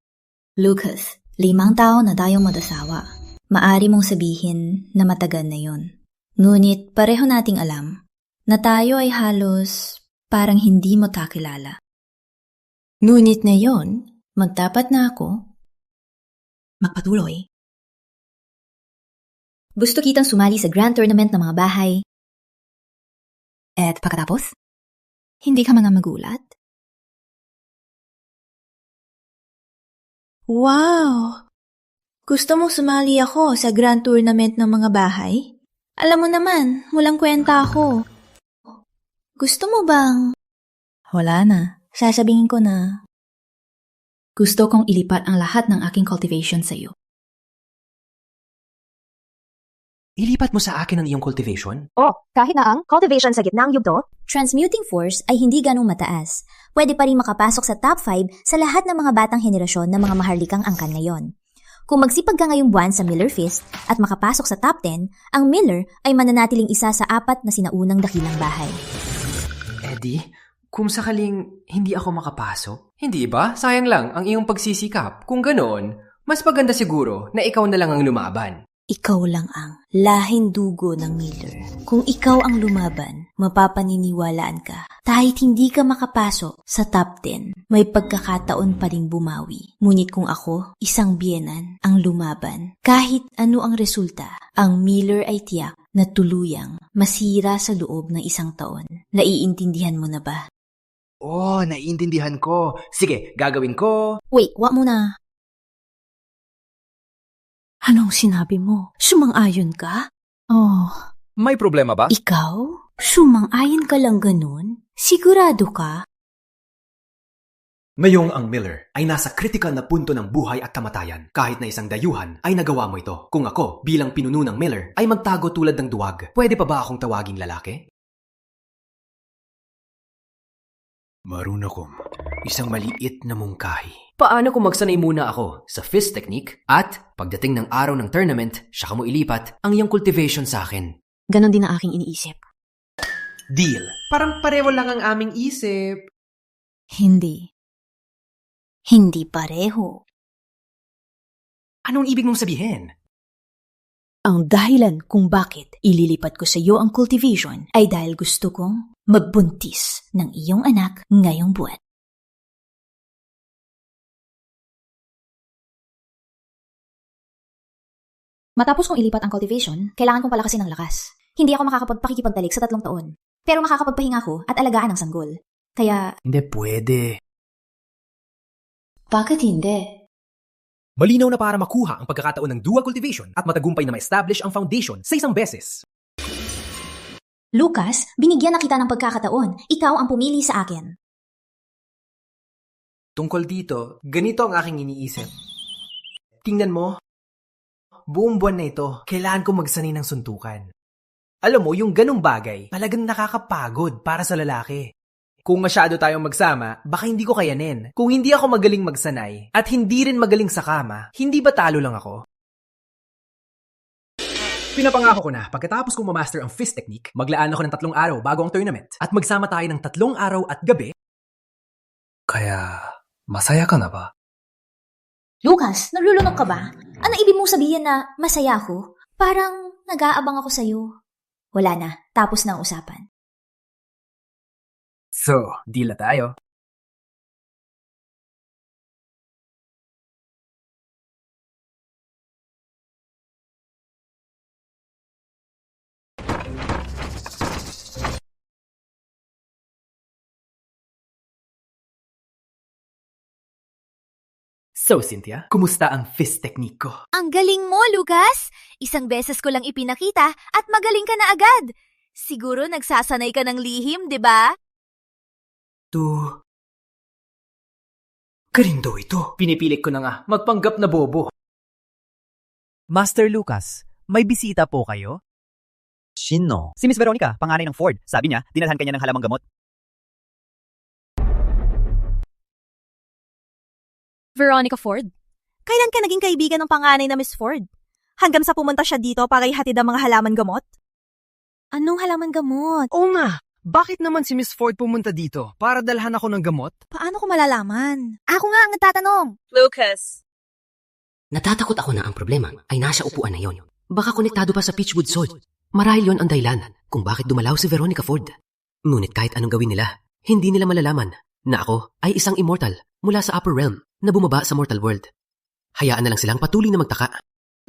S5: Lucas, 5 taon na tayong mag-asawa. Maari mong sabihin na matagal na yun. Ngunit pareho nating alam na tayo ay halos parang hindi magkakilala. Ngunit ngayon, magtapat na ako. Magpatuloy. Gusto kitang sumali sa grand tournament ng mga bahay. At pagkatapos, hindi ka mga magulat?
S8: Wow! Gusto mong sumali ako sa grand tournament ng mga bahay? Alam mo naman, walang kwenta ako. Gusto mo bang...
S5: Wala na. Sasabihin ko na gusto kong ilipat ang lahat ng aking cultivation sa iyo.
S2: Ilipat mo sa akin ang iyong cultivation?
S3: Oh, kahit na ang cultivation sa gitna ng yugto, transmuting force ay hindi ganong mataas. Pwede pa rin makapasok sa top 5 sa lahat ng mga batang henerasyon ng mga maharlikang angkan ngayon. Kung magsipag ka ngayong buwan sa Miller Fist at makapasok sa top 10, ang Miller ay mananatiling isa sa 4 na sinaunang dakilang bahay.
S2: Eddie, kung sakaling hindi ako makapasok, hindi ba? Sayang lang ang iyong pagsisikap. Kung ganoon, mas maganda siguro na ikaw na lang ang lumaban.
S5: Ikaw lang ang lahing dugo ng Miller. Kung ikaw ang lumaban, mapapaniniwalaan ka. Kahit hindi ka makapasok sa top 10, may pagkakataon pa ring bumawi. Ngunit kung ako, isang biyenan, ang lumaban, kahit ano ang resulta, ang Miller ay tiyak na tuluyang masira sa loob ng 1 taon. Naiintindihan mo na ba?
S2: Oh, naiintindihan ko. Sige, gagawin ko.
S5: Wait, wag muna. Anong sinabi mo? Sumang-ayon ka? Oh.
S2: May problema ba?
S5: Ikaw? Sumang-ayon ka lang ganun? Sigurado ka?
S2: Ngayong ang Miller ay nasa critical na punto ng buhay at kamatayan. Kahit na isang dayuhan ay nagawa mo ito. Kung ako, bilang pinuno ng Miller, ay magtago tulad ng duwag, pwede pa ba akong tawaging lalaki? Marunakom, isang maliit na mungkahi. Paano kung magsanay muna ako sa fist technique at pagdating ng araw ng tournament, saka mo ilipat ang iyong cultivation sa akin?
S5: Ganon din ang aking iniisip.
S2: Deal. Parang pareho lang ang aming isip.
S5: Hindi. Hindi pareho.
S2: Anong ibig mong sabihin?
S8: Ang dahilan kung bakit ililipat ko sa iyo ang cultivation ay dahil gusto kong magbuntis ng iyong anak ngayong buwan.
S3: Matapos kong ilipat ang cultivation, kailangan kong palakasin ng lakas. Hindi ako makakapagpakikipagtalik sa 3 taon. Pero makakapagpahinga ko at alagaan ng sanggol. Kaya...
S1: Hindi pwede.
S3: Bakit hindi?
S1: Malinaw na para makuha ang pagkakataon ng dual cultivation at matagumpay na ma-establish ang foundation sa isang beses.
S3: Lucas, binigyan na kita ng pagkakataon. Ikaw ang pumili sa akin.
S1: Tungkol dito, ganito ang aking iniisip. Tingnan mo, buong buwan na ito, kailangan kong magsanay ng suntukan. Alam mo, yung ganong bagay, talagang nakakapagod para sa lalaki. Kung masyado tayong magsama, baka hindi ko kayanin. Kung hindi ako magaling magsanay, at hindi rin magaling sa kama, hindi ba talo lang ako? Pinapangako ko na, pagkatapos kong ma-master ang fist technique, maglaan ako ng 3 araw bago ang tournament, at magsama tayo ng 3 araw at gabi.
S2: Kaya, masaya ka na ba?
S3: Lucas, nalulunok ka ba? Ano ibig mong sabihin na masaya ako? Parang nag-aabang ako sa'yo. Wala na, tapos na ang usapan.
S1: So, deal na tayo. So, Cynthia, kumusta ang fist technique ko?
S7: Ang galing mo, Lucas! Isang beses ko lang ipinakita at magaling ka na agad. Siguro nagsasanay ka ng lihim, di ba?
S1: Karindo ito. Pinipilit ko na nga, magpanggap na bobo.
S6: Master Lucas, may bisita po kayo?
S21: Sino?
S6: Si Miss Veronica, panganay ng Ford. Sabi niya, dinalhan kanya ng halamang gamot.
S8: Veronica Ford? Kailan ka naging kaibigan ng panganay na Miss Ford? Hanggang sa pumunta siya dito para ihatid ang mga halaman gamot?
S7: Anong halaman gamot?
S16: Oo nga. Bakit naman si Miss Ford pumunta dito? Para dalhan ako ng gamot?
S8: Paano ko malalaman?
S7: Ako nga ang nagtatanong.
S8: Lucas.
S2: Natatakot ako na ang problema ay nasa upuan na yon. Baka konektado pa sa Peachwood Salt. Marahil yon ang dahilan kung bakit dumalaw si Veronica Ford. Ngunit kahit anong gawin nila, hindi nila malalaman na ako ay isang immortal mula sa upper realm na bumaba sa mortal world. Hayaan na lang silang patuloy na magtaka.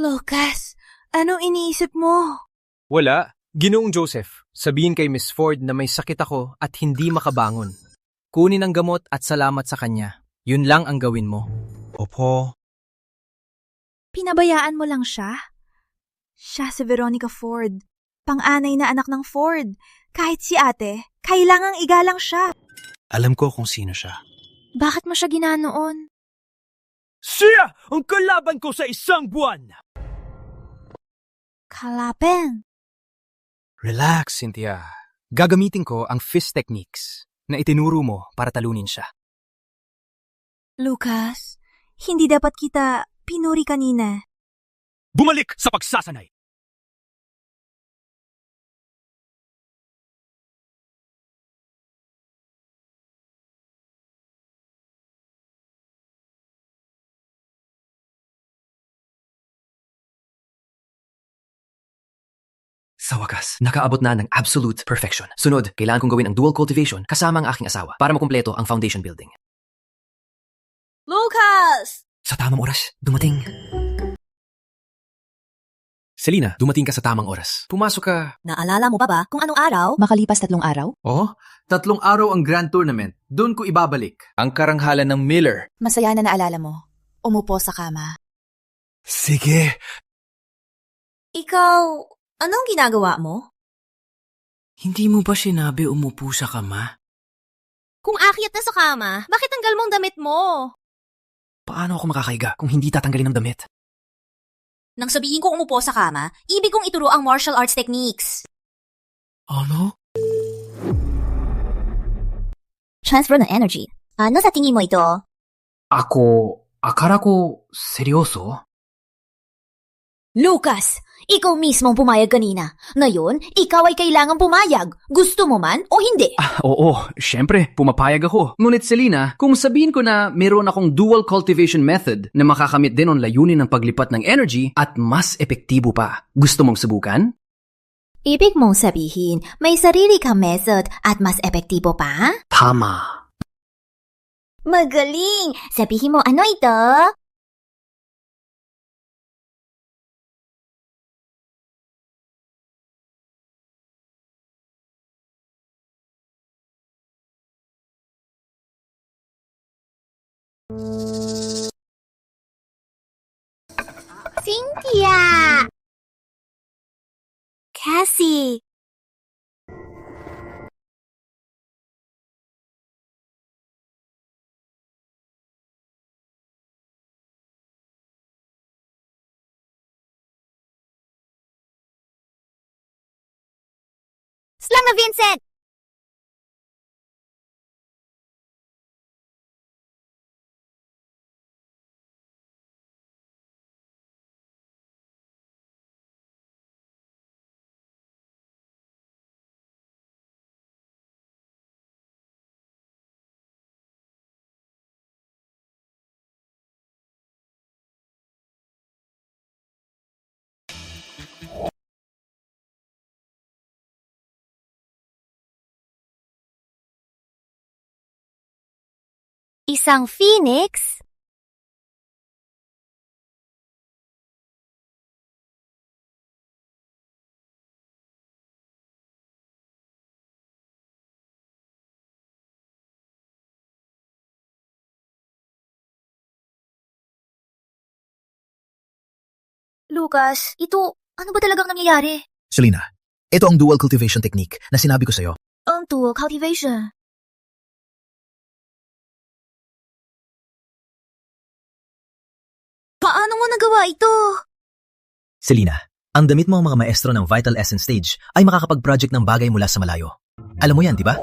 S8: Lucas, anong iniisip mo?
S1: Wala. Ginoong Joseph, sabihin kay Miss Ford na may sakit ako at hindi makabangon. Kunin ang gamot at salamat sa kanya. Yun lang ang gawin mo. Opo.
S8: Pinabayaan mo lang siya? Siya si Veronica Ford. Panganay na anak ng Ford. Kahit si ate, kailangang igalang siya.
S1: Alam ko kung sino siya.
S8: Bakit mo siya ginanoon?
S6: Siya ang kalaban ko sa 1 buwan!
S8: Kalaban?
S1: Relax, Cynthia. Gagamitin ko ang fist techniques na itinuro mo para talunin siya.
S8: Lucas, hindi dapat kita pinuri kanina.
S6: Bumalik sa pagsasanay!
S2: Sa wakas, nakaabot na ng absolute perfection. Sunod, kailangan kong gawin ang dual cultivation kasama ang aking asawa para makumpleto ang foundation building.
S8: Lucas!
S2: Sa tamang oras, dumating. Selena, dumating ka sa tamang oras. Pumasok ka.
S5: Naalala mo pa ba kung anong araw? Makalipas 3 araw?
S11: Oh, 3 araw ang Grand Tournament. Doon ko ibabalik.
S1: Ang karanghalan ng Miller.
S5: Masaya na naalala mo. Umupo sa kama.
S1: Sige.
S5: Ikaw, anong ginagawa mo?
S12: Hindi mo ba sinabi umupo sa kama?
S7: Kung akyat na sa kama, bakit tanggal mong damit mo?
S2: Paano ako makakahiga kung hindi tatanggalin ang damit?
S3: Nang sabihin ko umupo sa kama, ibig kong ituro ang martial arts techniques.
S2: Ano?
S3: Transfer ng energy. Ano sa tingin mo ito?
S2: Akala ko seryoso?
S3: Lucas, ikaw mismo ang pumayag kanina. Ngayon, ikaw ay kailangang pumayag. Gusto mo man o hindi?
S4: Oo, syempre, pumapayag ako. Ngunit Selena, kung sabihin ko na meron akong dual cultivation method na makakamit din ang layunin ng paglipat ng energy at mas epektibo pa, gusto mong subukan?
S7: Ibig mong sabihin, may sarili kang method at mas epektibo pa?
S4: Tama.
S7: Magaling! Sabihin mo ano ito? Cynthia! Cassie! Slang na Vincent! Isang phoenix? Lucas, ano ba talagang nangyayari?
S2: Selena, ito ang dual cultivation technique na sinabi ko sa'yo.
S7: Ang dual cultivation. Paano mo nagawa ito?
S2: Selena, ang damit mo ang mga maestro ng Vital Essence Stage ay makakapag-project ng bagay mula sa malayo. Alam mo yan, di ba?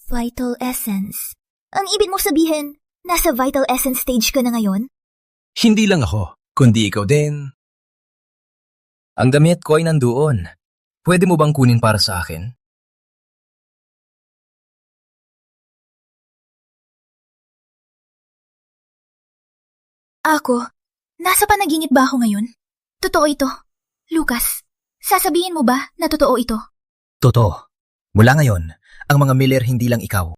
S7: Vital Essence. Ang ibig mo sabihin, nasa Vital Essence stage ka na ngayon?
S2: Hindi lang ako, kundi ikaw din.
S12: Ang damit ko ay nandoon. Pwede mo bang kunin para sa akin?
S8: Ako, nasa panaginip ba ako ngayon? Totoo ito. Lucas, sasabihin mo ba na totoo ito?
S2: Totoo. Mula ngayon, ang mga Miller hindi lang ikaw.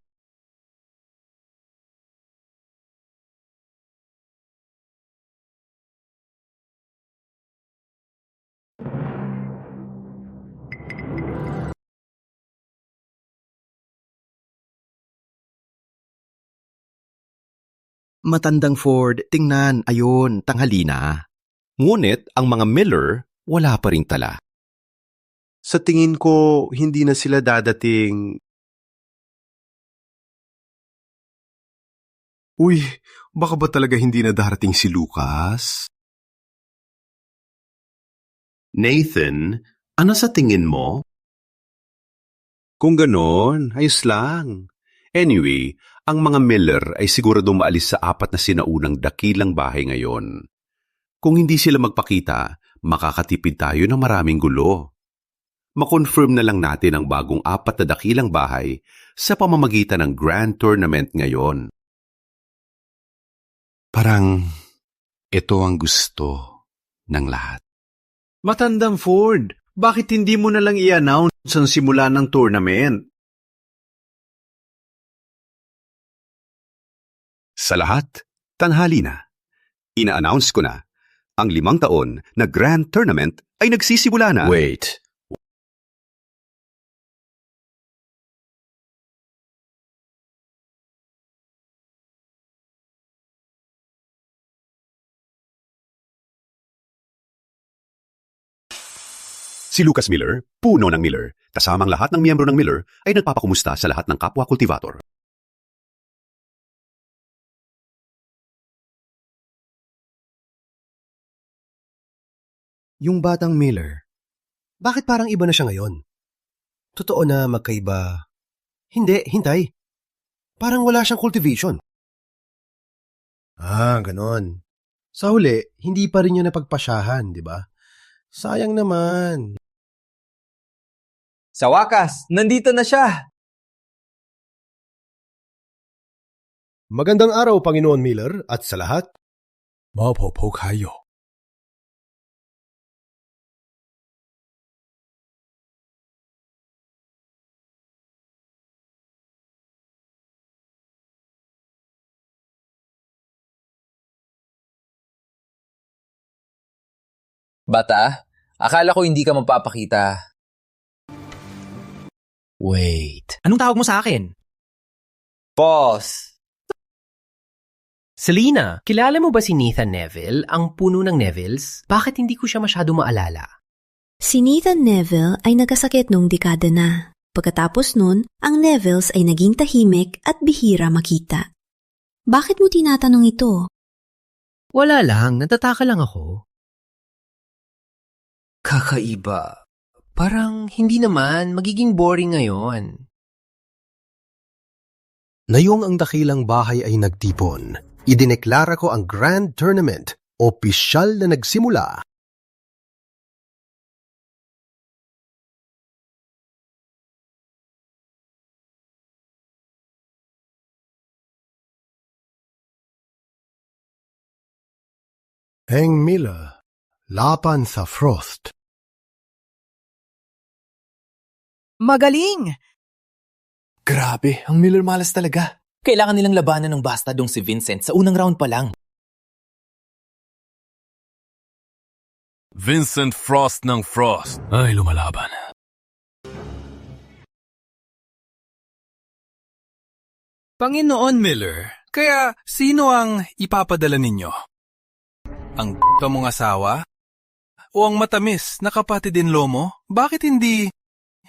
S18: Matandang Ford, tingnan, ayun, tanghali na. Ngunit ang mga Miller, wala pa ring tala.
S23: Sa tingin ko, hindi na sila dadating. Uy, baka ba talaga hindi na darating si Lucas?
S18: Nathan, ano sa tingin mo?
S23: Kung ganon, ayos lang.
S18: Anyway, ang mga Miller ay siguradong maalis sa 4 na sinaunang dakilang bahay ngayon. Kung hindi sila magpakita, makakatipid tayo ng maraming gulo. Ma-confirm na lang natin ang bagong 4 na dakilang bahay sa pamamagitan ng Grand Tournament ngayon. Parang ito ang gusto ng lahat.
S22: Matandang Ford, bakit hindi mo na lang i-announce ang simula ng tournament?
S18: Sa lahat, tanghali na. Ina-announce ko na, ang 5 taon na Grand Tournament ay nagsisimula na.
S22: Wait.
S18: Si Lucas Miller, puno ng Miller, kasamang lahat ng miyembro ng Miller ay nagpapakumusta sa lahat ng kapwa kultivator.
S14: Yung batang Miller, bakit parang iba na siya ngayon? Totoo na magkaiba. Hindi, hintay. Parang wala siyang cultivation. Ah, ganon. Sa huli, hindi pa rin niya napagpasyahan, di ba? Sayang naman.
S10: Sa wakas, nandito na siya.
S14: Magandang araw, Panginoon Miller, at sa lahat. Mapopo kayo.
S10: Bata, akala ko hindi ka magpapakita.
S2: Wait. Anong tawag mo sa akin?
S10: Boss.
S1: Selena, kilala mo ba si Nathan Neville, ang puno ng Nevilles? Bakit hindi ko siya masyado maalala?
S5: Si Nathan Neville ay nagkasakit nung dekada na. Pagkatapos nun, ang Nevilles ay naging tahimik at bihira makita. Bakit mo tinatanong ito?
S1: Wala lang, natataka lang ako. Kakaiba. Parang hindi naman, magiging boring ngayon.
S14: Ngayong ang dakilang bahay ay nagtipon, idineklara ko ang Grand Tournament, opisyal na nagsimula. Hank Miller, laban sa Frost.
S6: Magaling!
S10: Grabe, ang Miller malas talaga. Kailangan nilang labanan ng bastardong si Vincent sa unang round pa lang.
S15: Vincent Frost ng Frost ay lumalaban.
S20: Panginoon Miller, kaya sino ang ipapadala ninyo? Ang mong asawa? O ang matamis na kapatid-in-law mo? Bakit hindi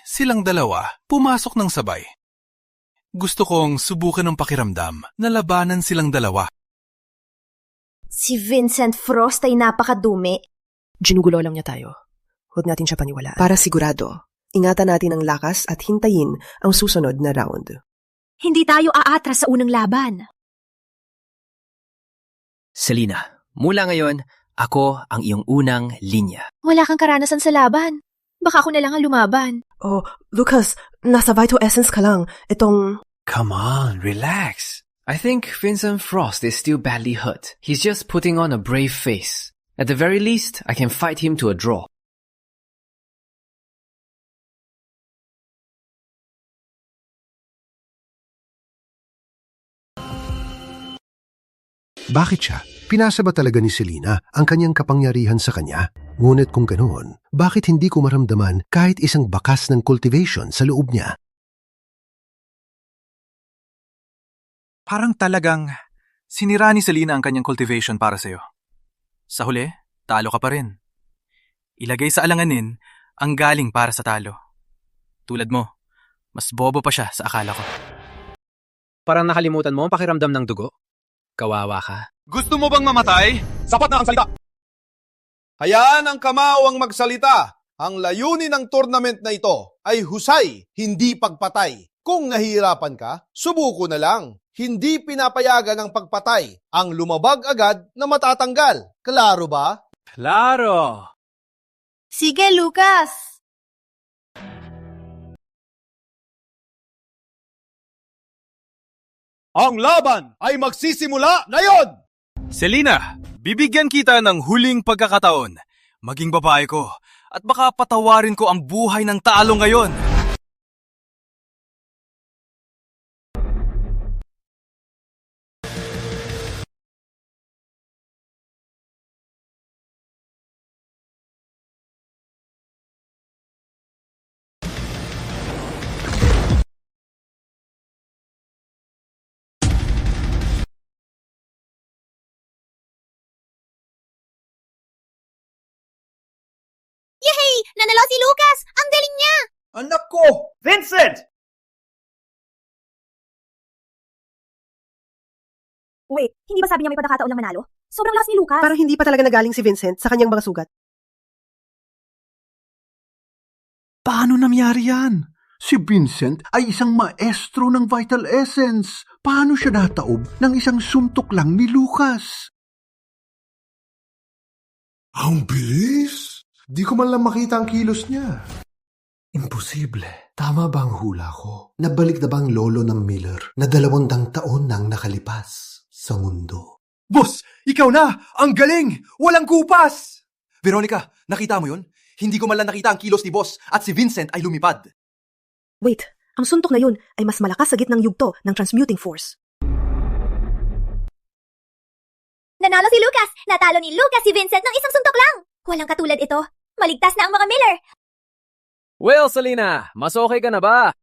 S20: silang dalawa pumasok ng sabay? Gusto kong subukan ng pakiramdam na labanan silang dalawa.
S7: Si Vincent Frost ay napakadumi.
S17: Ginugulo lang niya tayo. Huwag natin siya paniwalaan. Para sigurado, ingatan natin ang lakas at hintayin ang susunod na round.
S3: Hindi tayo aatras sa unang laban.
S1: Selena, mula ngayon, ako ang iyong unang linya.
S8: Wala kang karanasan sa laban. Baka ako na lang ang lumaban.
S17: Oh, Lucas, nasa Vital Essence ka lang. Itong...
S4: Come on, relax. I think Vincent Frost is still badly hurt. He's just putting on a brave face. At the very least, I can fight him to a draw.
S14: Bakit siya? Pinasa ba talaga ni Selena ang kanyang kapangyarihan sa kanya? Ngunit kung ganoon, bakit hindi ko maramdaman kahit isang bakas ng cultivation sa loob niya?
S24: Parang talagang sinira ni Selena ang kanyang cultivation para sa'yo. Sa huli, talo ka pa rin. Ilagay sa alanganin ang galing para sa talo. Tulad mo, mas bobo pa siya sa akala ko.
S2: Parang nakalimutan mo ang pakiramdam ng dugo? Kawawa ka.
S20: Gusto mo bang mamatay?
S25: Sapat na ang salita! Hayaan ang kamao ang magsalita. Ang layunin ng tournament na ito ay husay, hindi pagpatay. Kung nahihirapan ka, subuko na lang. Hindi pinapayagan ng pagpatay. Ang lumabag agad na matatanggal. Klaro ba?
S24: Klaro!
S8: Sige, Lucas!
S25: Ang laban ay magsisimula ngayon!
S20: Selena, bibigyan kita ng huling pagkakataon. Maging babae ko at baka patawarin ko ang buhay ng talo ngayon.
S3: Yay! Nanalo si Lucas! Ang galing niya!
S25: Anak ko! Vincent!
S3: Wait, hindi ba sabi niya may pagkakataon lang manalo? Sobrang lakas ni Lucas.
S17: Parang hindi pa talaga nagaling si Vincent sa kanyang mga sugat.
S22: Paano nangyari yan? Si Vincent ay isang maestro ng Vital Essence. Paano siya nataob ng isang suntok lang ni Lucas?
S26: Ang bilis!
S14: Di ko man lang makita ang kilos niya. Imposible. Tama ba ang hula ko? Nabalik na ba ang lolo ng Miller na 200 taon nang nakalipas sa mundo?
S9: Boss, ikaw na! Ang galing! Walang kupas! Veronica, nakita mo yun? Hindi ko man lang nakita ang kilos ni boss at si Vincent ay lumipad.
S13: Wait, ang suntok na yun ay mas malakas sa gitnang yugto ng transmuting force.
S7: Nanalo si Lucas! Natalo ni Lucas si Vincent ng isang suntok lang! Walang katulad ito. Maligtas na ang mga Miller.
S4: Well, Selena, mas okay ka na ba?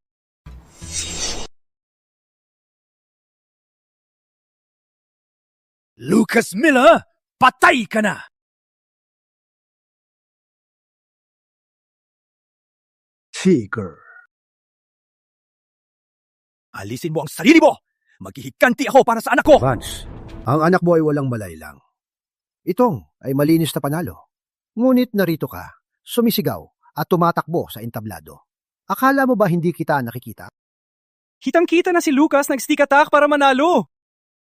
S9: Lucas Miller, patay ka na!
S14: Seeker.
S9: Alisin mo ang sarili mo! Maghihiganti ako para sa anak ko!
S14: Vance, ang anak mo ay walang malay lang. Itong ay malinis na panalo. Ngunit narito ka, sumisigaw at tumatakbo sa entablado. Akala mo ba hindi kita nakikita?
S9: Kitang-kita na si Lucas nag-sneak attack para manalo!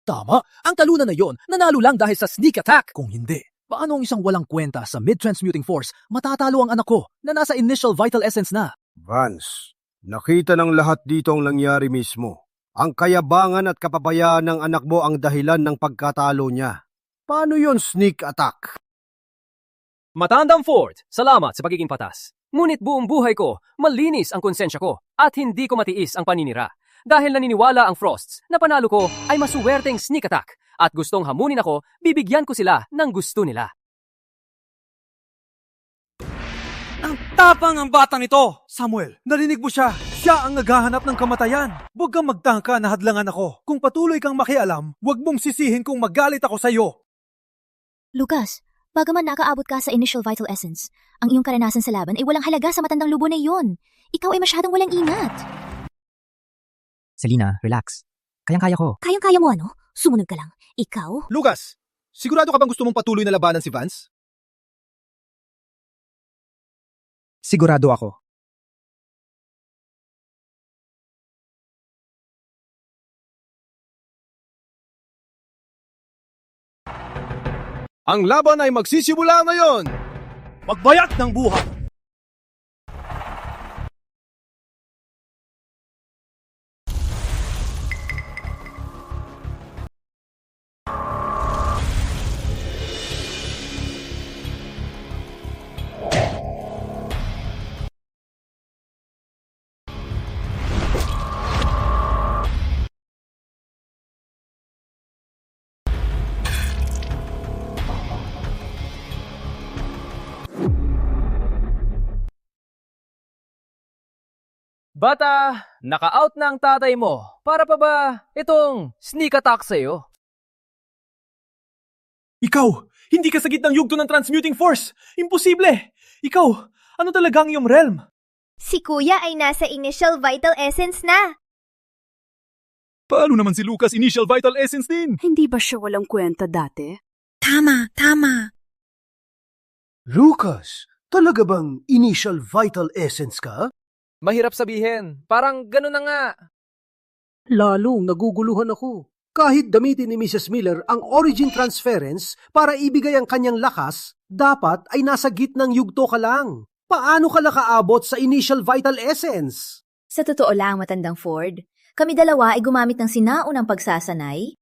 S16: Tama, ang talunan na yon nanalo lang dahil sa sneak attack. Kung hindi, paano ang isang walang kwenta sa mid-transmuting force matatalo ang anak ko na nasa initial vital essence na?
S14: Vance, nakita ng lahat dito ang nangyari mismo. Ang kayabangan at kapabayaan ng anak mo ang dahilan ng pagkatalo niya. Paano yon sneak attack?
S4: Matandang Ford, salamat sa pagiging patas. Ngunit buong buhay ko, malinis ang konsensya ko at hindi ko matiis ang paninira. Dahil naniniwala ang Frosts na panalo ko ay masuwerteng sneak attack at gustong hamunin ako, bibigyan ko sila ng gusto nila.
S9: Ang tapang ang batang ito! Samuel, narinig mo siya! Siya ang naghahanap ng kamatayan! Huwag kang magtangka na hadlangan ako. Kung patuloy kang makialam, huwag mong sisihin kung magalit ako sa iyo.
S19: Lucas, bagaman nakaabot ka sa initial vital essence, ang iyong karanasan sa laban ay walang halaga sa matandang lubo na iyon. Ikaw ay masyadong walang ingat.
S2: Selena, relax. Kayang-kaya ko.
S19: Kayang-kaya mo ano? Sumunod ka lang. Ikaw?
S9: Lucas, sigurado ka bang gusto mong patuloy na labanan si Vance?
S2: Sigurado ako.
S9: Ang laban ay magsisimula ngayon! Magbayat ng buhay!
S4: Bata, naka-out na ang tatay mo. Para pa ba itong sneak attack sa'yo?
S9: Ikaw, hindi ka sa gitnang yugto ng transmuting force! Imposible! Ikaw, ano talaga ang iyong realm?
S7: Si Kuya ay nasa initial vital essence na.
S9: Paano naman si Lucas initial vital essence din?
S21: Hindi ba siya walang kwenta dati?
S8: Tama.
S14: Lucas, talaga bang initial vital essence ka?
S4: Mahirap sabihin. Parang gano'n na nga.
S14: Lalong naguguluhan ako. Kahit gamitin ni Mrs. Miller ang origin transference para ibigay ang kanyang lakas, dapat ay nasa gitnang yugto ka lang. Paano ka nakaabot sa initial vital essence?
S3: Sa totoo lang, matandang Ford, kami dalawa ay gumamit ng sinaunang pagsasanay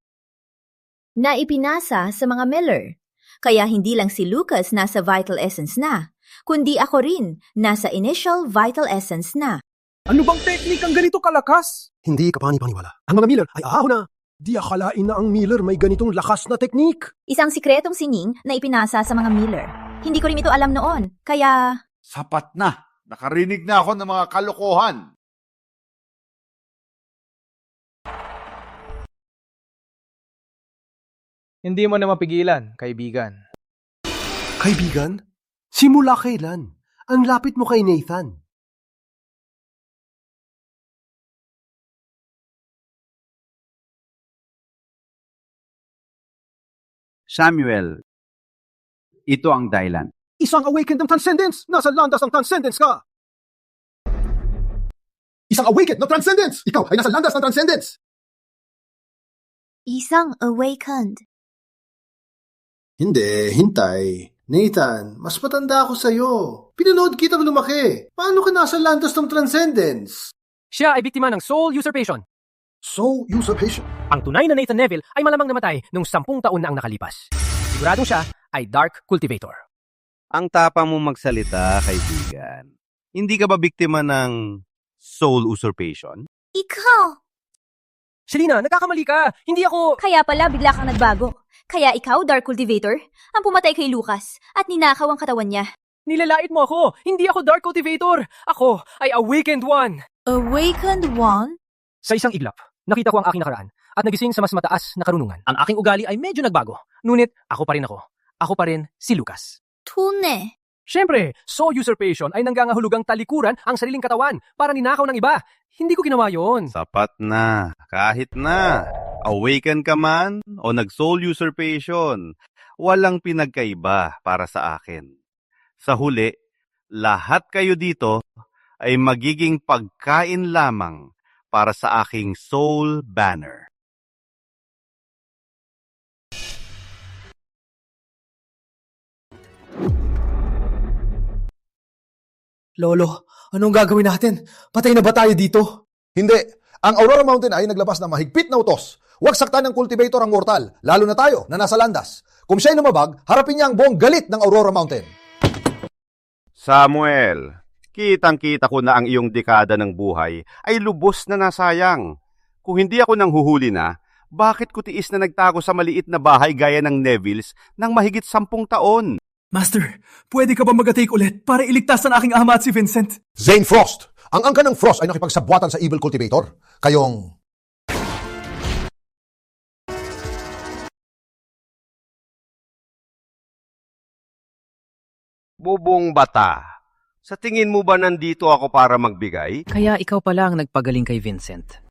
S3: na ipinasa sa mga Miller. Kaya hindi lang si Lucas nasa vital essence na, kundi ako rin nasa initial vital essence na.
S9: Ano bang technique ang ganito kalakas?
S14: Hindi ka paniwala. Ang mga Miller ay aaho na. Di akalain na ang Miller may ganitong lakas na teknik.
S3: Isang sikretong sining na ipinasa sa mga Miller. Hindi ko rin ito alam noon, kaya...
S26: Sapat na. Nakarinig na ako ng mga kalokohan.
S4: Hindi mo na mapigilan, kaibigan.
S14: Kaibigan? Simula kailan? Ang lapit mo kay Nathan.
S18: Samuel, ito ang dahilan.
S14: Isang awakened ng transcendence! Nasa landas ng transcendence ka!
S9: Isang awakened ng transcendence! Ikaw ay nasa landas ng transcendence!
S19: Isang awakened.
S14: Hindi, hintay. Nathan, mas matanda ako sa'yo. Pinanood kitang lumaki. Paano ka nasa landas ng Transcendence?
S4: Siya ay biktima ng soul usurpation.
S14: Soul usurpation?
S4: Ang tunay na Nathan Neville ay malamang namatay nung 10 taon na ang nakalipas. Siguradong siya ay Dark Cultivator.
S18: Ang tapang mo magsalita, kaibigan. Hindi ka ba biktima ng soul usurpation?
S7: Ikaw!
S4: Selena, nagkakamali ka. Hindi ako...
S3: Kaya pala bigla kang nagbago. Kaya ikaw, Dark Cultivator, ang pumatay kay Lucas at ninakaw ang katawan niya.
S4: Nilalait mo ako. Hindi ako Dark Cultivator. Ako ay Awakened One.
S8: Awakened One?
S4: Sa isang iglap, nakita ko ang aking nakaraan at nagising sa mas mataas na karunungan. Ang aking ugali ay medyo nagbago. Ngunit ako pa rin ako. Ako pa rin si Lucas.
S8: Tune.
S4: Siyempre, soul usurpation ay nanggangahulugang talikuran ang sariling katawan para ninakaw ng iba. Hindi ko ginawa yon.
S18: Sapat na. Kahit na. Awaken ka man o nag-soul usurpation, walang pinagkaiba para sa akin. Sa huli, lahat kayo dito ay magiging pagkain lamang para sa aking soul banner.
S9: Lolo, anong gagawin natin? Patay na ba tayo dito?
S5: Hindi. Ang Aurora Mountain ay naglabas ng mahigpit na utos. Huwag saktan ng cultivator ang mortal, lalo na tayo na nasa landas. Kung siya'y lumabag, harapin niya ang buong galit ng Aurora Mountain.
S18: Samuel, kitang-kita ko na ang iyong dekada ng buhay ay lubos na nasayang. Kung hindi ako nang huhuli na, bakit ko tiis na nagtago sa maliit na bahay gaya ng Nevilles ng mahigit 10 taon?
S16: Master, pwede ka ba mag-take ulit para iligtas ang aking ama at si Vincent?
S5: Zane Frost! Ang angka ng Frost ay nakipagsabwatan sa evil cultivator. Kayong...
S18: Bubong bata, sa tingin mo ba nandito ako para magbigay?
S6: Kaya ikaw pala ang nagpagaling kay Vincent.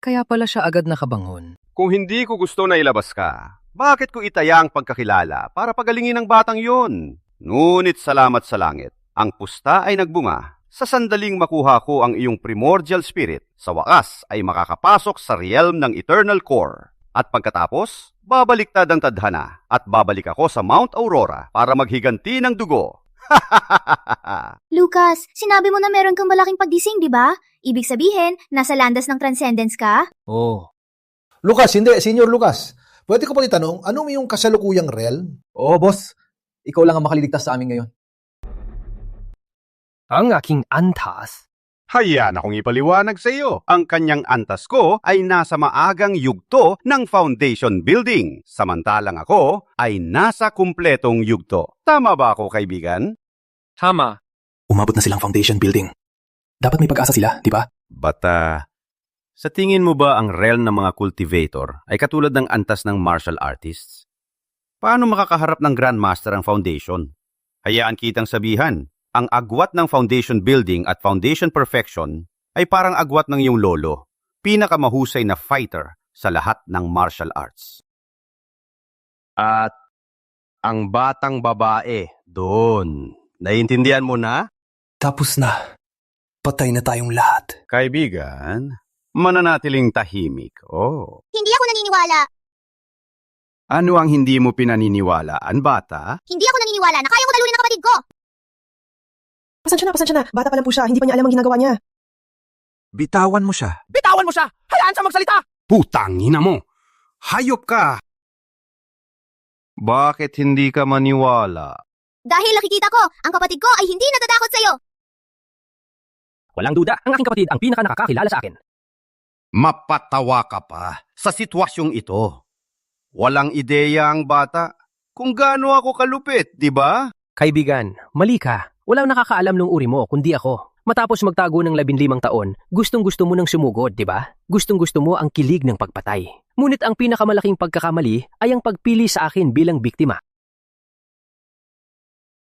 S6: Kaya pala siya agad nakabangon.
S18: Kung hindi ko gusto na ilabas ka, bakit ko itaya ang pagkakilala para pagalingin ang batang yon? Ngunit salamat sa langit, ang pusta ay nagbunga. Sa sandaling makuha ko ang iyong primordial spirit, sa wakas ay makakapasok sa realm ng Eternal Core. At pagkatapos, babaliktad ang tadhana at babalik ako sa Mount Aurora para maghiganti ng dugo.
S19: Lucas, sinabi mo na meron kang malaking pagdising, di ba? Ibig sabihin, nasa landas ng Transcendence ka?
S5: Oh. Lucas, hindi. Senior Lucas. Pwede ko pa itanong, anong iyong kasalukuyang realm?
S6: Oo, boss. Ikaw lang ang makaliligtas sa amin ngayon.
S4: Ang aking antas?
S18: Hayaan akong ipaliwanag sa iyo. Ang kanyang antas ko ay nasa maagang yugto ng foundation building. Samantalang ako ay nasa kumpletong yugto. Tama ba ako, kaibigan?
S4: Tama.
S2: Umabot na silang foundation building. Dapat may pag-asa sila, di ba?
S18: Bata, sa tingin mo ba ang realm ng mga cultivator ay katulad ng antas ng martial artists? Paano makakaharap ng Grandmaster ang foundation? Hayaan kitang sabihan, ang agwat ng foundation building at foundation perfection ay parang agwat ng iyong lolo, pinakamahusay na fighter sa lahat ng martial arts. At ang batang babae doon, naiintindihan mo na?
S2: Tapos na. Patay na tayong lahat.
S18: Kaibigan, mananatiling tahimik. Oh.
S19: Hindi ako naniniwala.
S18: Ano ang hindi mo pinaniniwalaan, bata?
S19: Hindi ako naniniwala na kaya ko dalunin ang kapatid ko.
S13: Pasensya na. Bata pa lang po siya. Hindi pa niya alam ang ginagawa niya.
S2: Bitawan mo siya.
S4: Bitawan mo siya! Hayaan siya magsalita!
S18: Putangina mo! Hayop ka! Bakit hindi ka maniwala?
S19: Dahil nakikita ko, ang kapatid ko ay hindi natatakot sa'yo.
S4: Walang duda, ang aking kapatid ang pinaka-nakakakilala sa akin.
S18: Mapatawa ka pa sa sitwasyong ito. Walang ideya ang bata kung gaano ako kalupit, di ba?
S4: Kaibigan, mali ka. Walang nakakaalam ng uri mo, kundi ako. Matapos magtago ng 15 taon, gustong-gusto mo nang sumugod, di ba? Gustong-gusto mo ang kilig ng pagpatay. Ngunit ang pinakamalaking pagkakamali ay ang pagpili sa akin bilang biktima.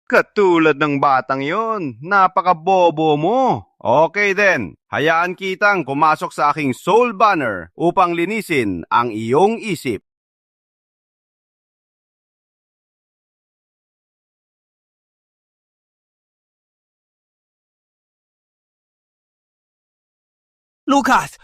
S18: Katulad ng batang yon, napakabobo mo. Okay then, hayaan kitang pumasok sa aking soul banner upang linisin ang iyong isip.
S9: Lucas!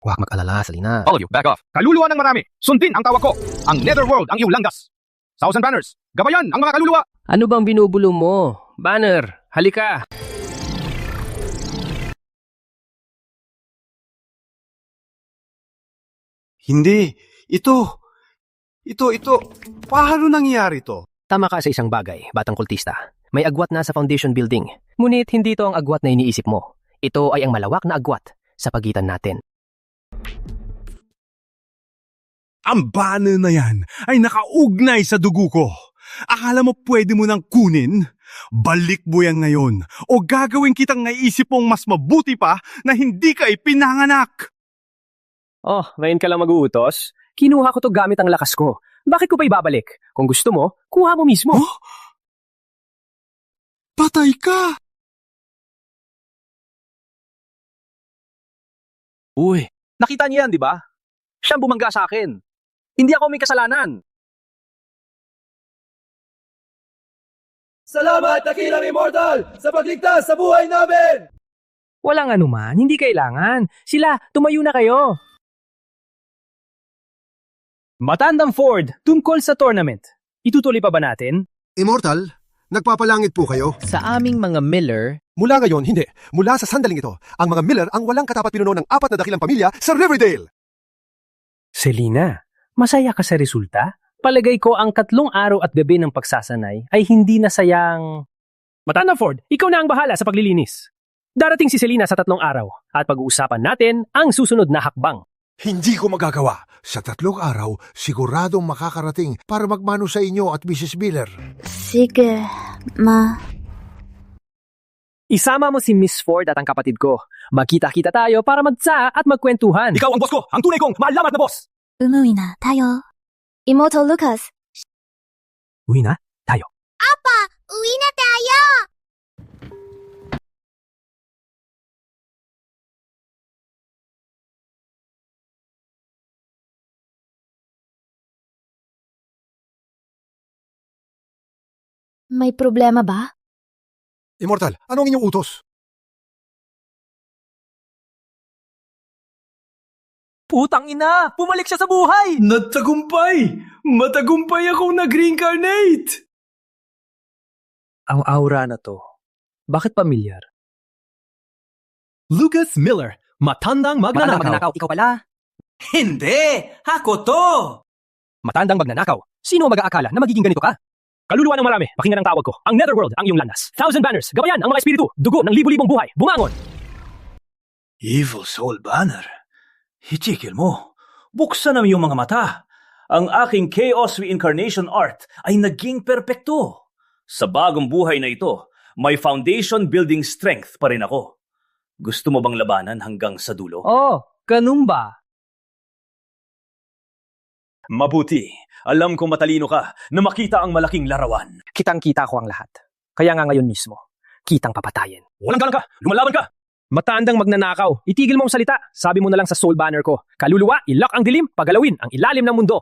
S6: Huwag mag-alala, Selena.
S20: All of you, back off. Kaluluwa ng marami. Sundin ang tawag ko. Ang Netherworld ang iyong landas.
S4: Thousand Banners, gabayan ang mga kaluluwa! Ano bang binubulong mo? Banner, halika!
S18: Hindi. Ito. Paano nangyari to?
S2: Tama ka sa isang bagay, batang kultista. May agwat na sa foundation building. Ngunit hindi ito ang agwat na iniisip mo. Ito ay ang malawak na agwat sa pagitan natin.
S1: Ang banner na yan ay nakaugnay sa dugo ko. Akala mo pwede mo nang kunin? Balik mo yan ngayon o gagawin kitang naisip mong mas mabuti pa na hindi ka ipinanganak.
S4: Oh, ngayon ka lang mag-uutos? Kinuha ko to gamit ang lakas ko. Bakit ko pa ibabalik? Kung gusto mo, kuha mo mismo.
S1: Huh? Patay ka!
S16: Uy, nakita niya yan, di ba? Siyang bumangga sa akin. Hindi ako may kasalanan.
S10: Salamat, Dakilang Immortal, sa pagligtas sa buhay namin!
S4: Walang anuman, hindi kailangan. Sila, tumayo na kayo. Matandang Ford, tungkol sa tournament. Itutuloy pa ba natin?
S14: Immortal, nagpapalangit po kayo?
S6: Sa aming mga Miller,
S5: Mula ngayon, hindi. Mula sa sandaling ito, ang mga Miller ang walang katapat pinuno ng 4 na dakilang pamilya sa Riverdale.
S4: Selina, masaya ka sa resulta? Palagay ko ang 3 araw at gabi ng pagsasanay ay hindi na sayang... Matandang Ford, ikaw na ang bahala sa paglilinis. Darating si Selina sa 3 araw at pag-uusapan natin ang susunod na hakbang.
S5: Hindi ko magagawa. Sa 3 araw, siguradong makakarating para magmano sa inyo at Mrs. Miller.
S7: Sige, Ma.
S4: Isama mo si Miss Ford at ang kapatid ko. Magkita-kita tayo para magtsa at magkwentuhan.
S16: Ikaw ang boss ko! Ang tunay kong maalamat na boss!
S7: Umuwi na tayo. Immortal Lucas.
S4: Uwi na tayo.
S7: Apa, uwi na tayo! May problema ba?
S5: Immortal, ano ang inyong utos?
S16: Putang ina! Bumalik siya sa buhay!
S10: Natagumpay! Matagumpay akong nag-reincarnate!
S4: Ang aura na to, bakit pamilyar?
S16: Lucas Miller, matandang magnanakaw.
S2: Ikaw pala.
S10: Hindi! Ako to!
S4: Matandang magnanakaw. Sino mag-aakala na magiging ganito ka? Kaluluwa ng marami, pakinggan ang tawag ko. Ang Netherworld ang iyong landas. 1,000 Banners, gabayan ang mga espiritu. Dugo ng libu-libong buhay. Bumangon!
S10: Evil Soul Banner. Hitikil mo. Buksan ang iyong mga mata. Ang aking Chaos Reincarnation Art ay naging perpekto. Sa bagong buhay na ito, may foundation building strength pa rin ako. Gusto mo bang labanan hanggang sa dulo?
S4: Oh, ganun ba?
S10: Mabuti. Alam kong matalino ka na makita ang malaking larawan.
S4: Kitang-kita ko ang lahat. Kaya nga ngayon mismo, kitang papatayin. Walang galang ka! Lumalaban ka! Matandang magnanakaw, itigil mo ang salita. Sabi mo na lang sa soul banner ko. Kaluluwa, ilak ang dilim, pagalawin ang ilalim ng mundo.